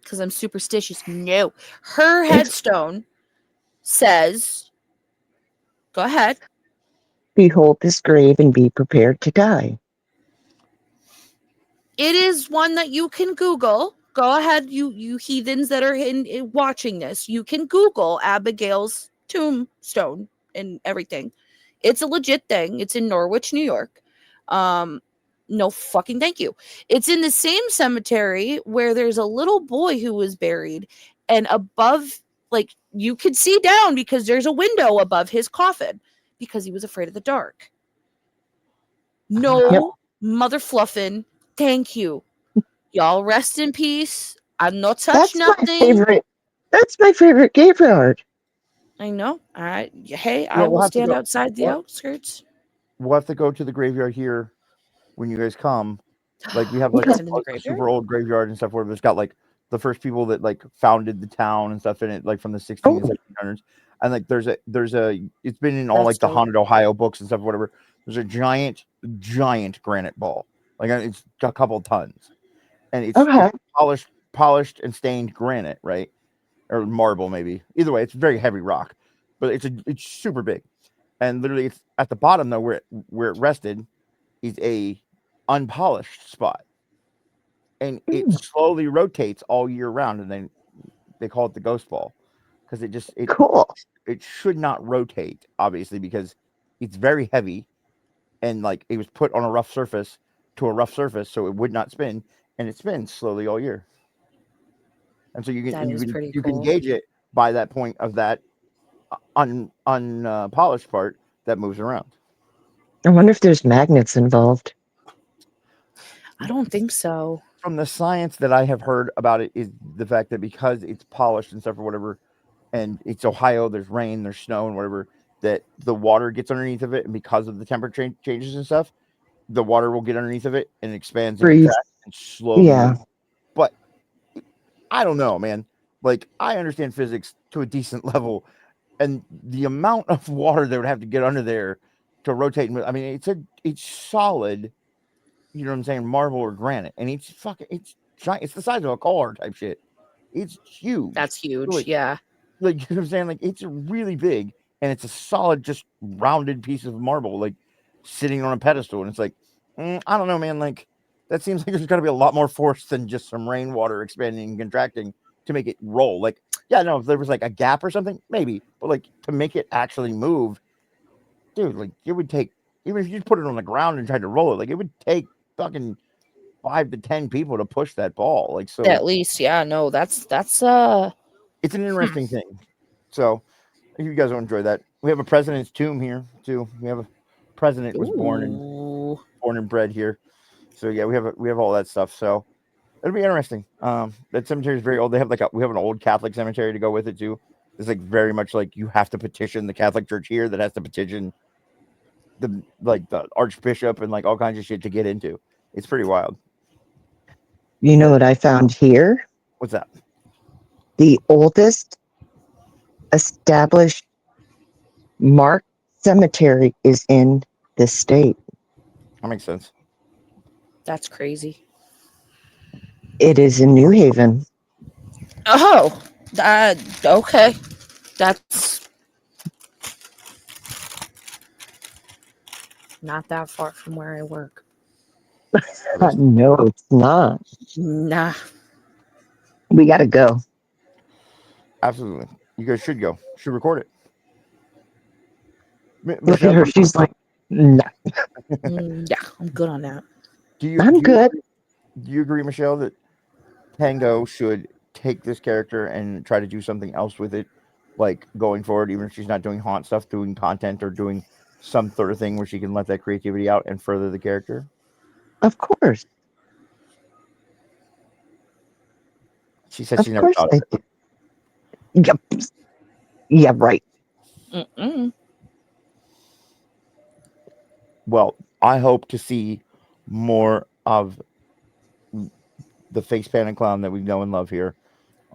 because I'm superstitious. No, her It's headstone says, "Go ahead." behold this grave and be prepared to die. It is one that you can Google. Go ahead, you heathens that are in watching this. You can Google Abigail's tombstone and everything. It's a legit thing. It's in Norwich, New York. No fucking thank you. It's in the same cemetery where there's a little boy who was buried, and above, like, you could see down because there's a window above his coffin because he was afraid of the dark. No Yep. mother fluffing. Thank you. Y'all rest in peace. I'm not touch That's my nothing. favorite. That's my favorite graveyard. I know. Hey, I well, will we'll have to stand go. outside the What outskirts. we'll have to go to the graveyard here when you guys come. Like we have like Isn't in the a graveyard? super old graveyard and stuff where it's got like the first people that like founded the town and stuff in it, like from the 16 and Oh, 1700s. And like there's a it's been in all That's like the dope. Haunted Ohio books and stuff, whatever. There's a giant granite ball. Like it's a couple tons. And it's okay. polished and stained granite, right? Or marble maybe. Either way, it's very heavy rock. But it's super big. And literally it's at the bottom though where it rested is a unpolished spot, and it slowly rotates all year round, and then they call it the ghost ball because Cool. it should not rotate, obviously, because it's very heavy, and like it was put on a rough surface to a rough surface so it would not spin, and it spins slowly all year. And so That is pretty you can cool. gauge it by that point of that unpolished part that moves around. I wonder if there's magnets involved. I don't think so. From the science that I have heard about it is the fact that because it's polished and stuff or whatever, and it's Ohio, there's rain, there's snow and whatever, that the water gets underneath of it, and because of the temperature changes and stuff, the water will get underneath of it and expands and Breathe. contracts and slowly Yeah. moves. But I don't know, man. Like I understand physics to a decent level, and the amount of water that would have to get under there to rotate. I mean, it's solid. You know what I'm saying? Marble or granite, and it's giant. It's the size of a car type shit. It's huge. That's huge. Like, Yeah. like you know what I'm saying? Like it's really big, and it's a solid, just rounded piece of marble, like sitting on a pedestal. And it's like, I don't know, man. Like that seems like there's got to be a lot more force than just some rainwater expanding and contracting to make it roll. Like, yeah, no, if there was like a gap or something, maybe, but like to make it actually move, dude, like it would take, even if you put it on the ground and tried to roll it, like it would take fucking 5 to 10 people to push that ball. Like, so At least, yeah. No, that's it's an interesting thing. So You guys will enjoy that. We have a president's tomb here too. We have a president was born Ooh. and bred here. So yeah, we have all that stuff. So it'll be interesting. That cemetery is very old. They have we have an old Catholic cemetery to go with it too. It's like very much like you have to petition the Catholic Church here that has to petition the Archbishop and like all kinds of shit to get into. It's pretty wild. You know what I found here? What's that? The oldest established marked cemetery is in the state. That makes sense. That's crazy. It is in New Haven. Oh, okay. That's not that far from where I work. No, it's not. Nah. We got to go. Absolutely. You guys should go. Should record it. Look Michelle, at her. She's like, no, Yeah, I'm good on that. I'm good. Do you agree, Michelle, that Tango should take this character and try to do something else with it, like going forward, even if she's not doing haunt stuff, doing content or doing some sort of thing where she can let that creativity out and further the character? Of course. She said Of she never course thought I of it. do. Yep. Yeah, right. Mm-mm. Well, I hope to see more of the face painted clown that we know and love here.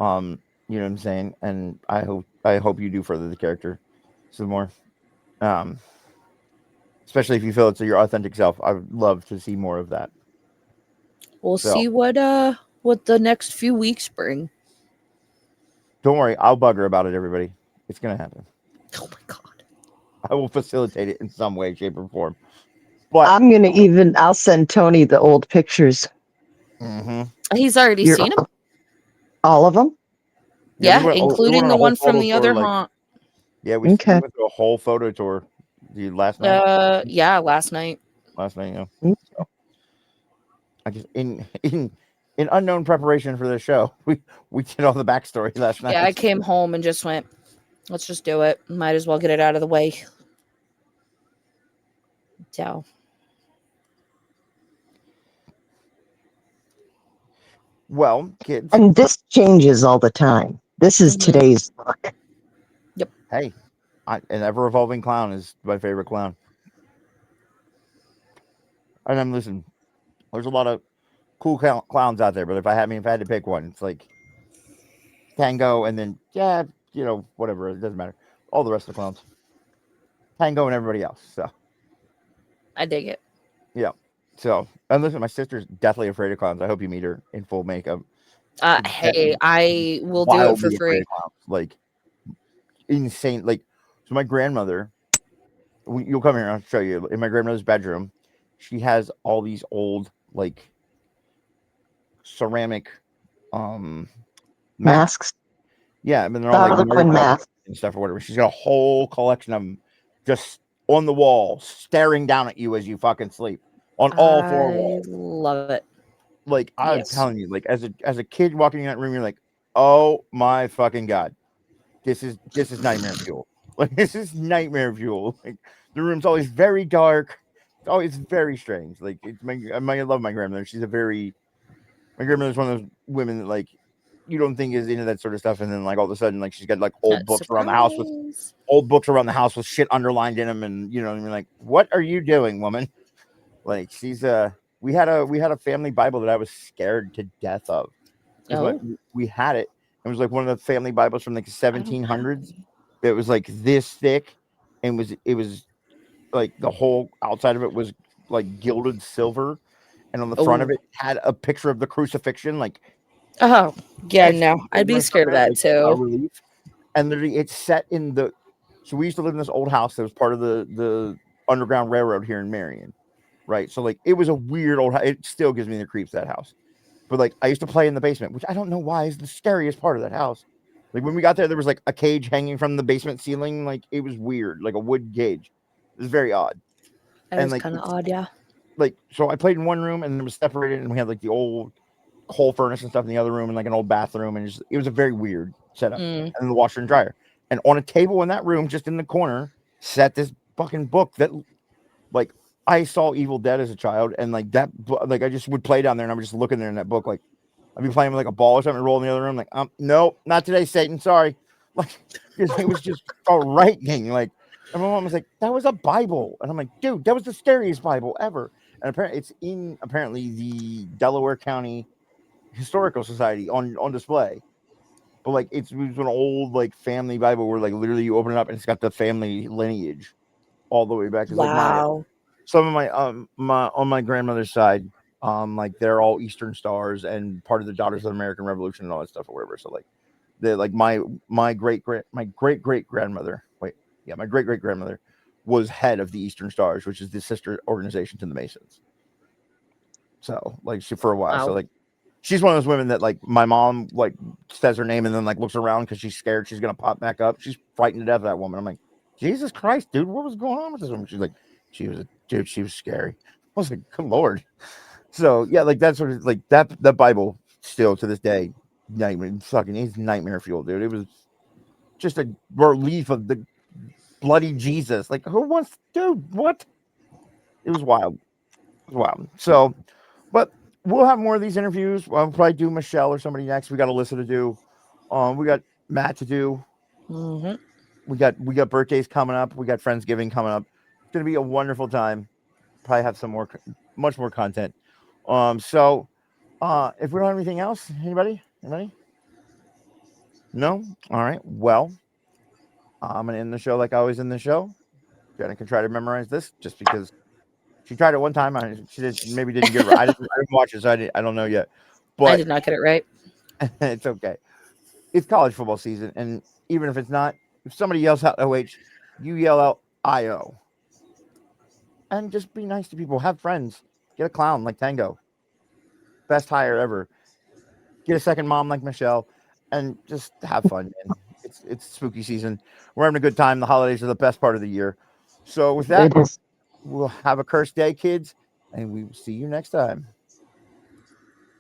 You know what I'm saying? And I hope you do further the character some more. Um, especially if you feel it's your authentic self. I would love to see more of that. We'll So, see what the next few weeks bring. don't worry, I'll bug her about it, everybody. It's gonna happen. Oh my god. I will facilitate it in some way, shape, or form. But I'll send Tony the old pictures. He's already You're seen them. all of them? Yeah, we went including on the a whole one from photo the tour, other like, haunt. yeah, we Okay. went through a whole photo tour last night. Yeah, last night. Yeah. Mm. So, I just in unknown preparation for this show, we did all the backstory last night. Yeah, I came home and just went, let's just do it. Might as well get it out of the way. So, Well, kids, And this changes all the time. This is Mhm. today's look. hey, an ever evolving clown is my favorite clown. And I'm listen. There's a lot of cool clowns out there, but if I had to pick one, it's like Tango, and then whatever, it doesn't matter. All the rest of the clowns, Tango, and everybody else. So I dig it. yeah. So and listen, my sister's deathly afraid of clowns. I hope you meet her in full makeup. Hey, I will do it for Wildly afraid free. of clowns, like insane. Like so, my grandmother. You'll come here. I'll show you. In my grandmother's bedroom, she has all these old like ceramic masks. Masks. Yeah, I mean they're all like Harlequin masks. and stuff or whatever. She's got a whole collection of them just on the wall, staring down at you as you fucking sleep on all four I walls. love it. Like I'm Yes. telling you, like as a kid walking in that room, you're like, oh my fucking god, this is nightmare fuel. Like this is nightmare fuel. Like the room's always very dark. It's always very strange. Like I love my grandmother. My grandmother's one of those women that like you don't think is into that sort of stuff, and then like all of a sudden like she's got like old books around the house with shit underlined in them, and you know, and you're like, what are you doing, woman? Like she's we had a family Bible that I was scared to death of because we had it. It was like one of the family Bibles from like the 1700s. It was like this thick, and it was like the whole outside of it was like gilded silver, and on the front of it had a picture of the crucifixion, like. Oh, yeah, It's no. I'd be scared of that like, too. relief. And literally, it's set in the. So we used to live in this old house that was part of the Underground Railroad here in Marion, right? So like, it was a weird old house. It still gives me the creeps, that house. But like, I used to play in the basement, which I don't know why is the scariest part of that house. Like when we got there was like a cage hanging from the basement ceiling. Like it was weird, like a wood cage. It was very odd. That And is like kind of odd, yeah. like so I played in one room and it was separated, and we had like the old coal furnace and stuff in the other room, and like an old bathroom, and it was a very weird setup. And the washer and dryer. And on a table in that room, just in the corner, sat this fucking book that, like, I saw Evil Dead as a child, and like that, like I just would play down there, and I'm just looking there in that book, like I'd be playing with like a ball or something, and roll in the other room, like, nope, not today, Satan, sorry. Like, it was just frightening. Like, and my mom was like, that was a Bible, and I'm like, dude, that was the scariest Bible ever. And apparently, it's in the Delaware County Historical Society on display. But like, it was an old like family Bible where like literally you open it up and it's got the family lineage all the way back. Cause like Wow. some of my on my grandmother's side, like they're all Eastern Stars and part of the Daughters of the American Revolution and all that stuff or whatever. So like the like my great great grandmother, my great great grandmother was head of the Eastern Stars, which is the sister organization to the Masons. So like she for a while. Wow. So like she's one of those women that like my mom like says her name and then like looks around because she's scared she's gonna pop back up. She's frightened to death of that woman. I'm like, Jesus Christ, dude, what was going on with this woman? She's like, she was scary. I was like, good Lord. So yeah, like that's sort of like that Bible still to this day, nightmare fucking is nightmare fuel, dude. It was just a relief of the bloody Jesus. Like, who wants, dude? What? It was wild. It was wild. So, but we'll have more of these interviews. I'll probably do Michelle or somebody next. We got Alyssa to do. We got Matt to do. Mm-hmm. We got birthdays coming up. We got Friendsgiving coming up. It's gonna be a wonderful time. Probably have some much more content. So if we don't have anything else, anybody? No? All right. Well, I'm gonna end the show like I always end the show. Jenna can try to memorize this just because she tried it one time. She maybe didn't get it right. I didn't watch it, so I don't know yet. I But did not get it right. it's okay. It's college football season, and even if it's not, if somebody yells out OH, you yell out IO. And just be nice to people. Have friends. Get a clown like Tango. Best hire ever. Get a second mom like Michelle, and just have fun, man. It's spooky season. We're having a good time. The holidays are the best part of the year. So with that, It is. we'll have a cursed day, kids, and we will see you next time.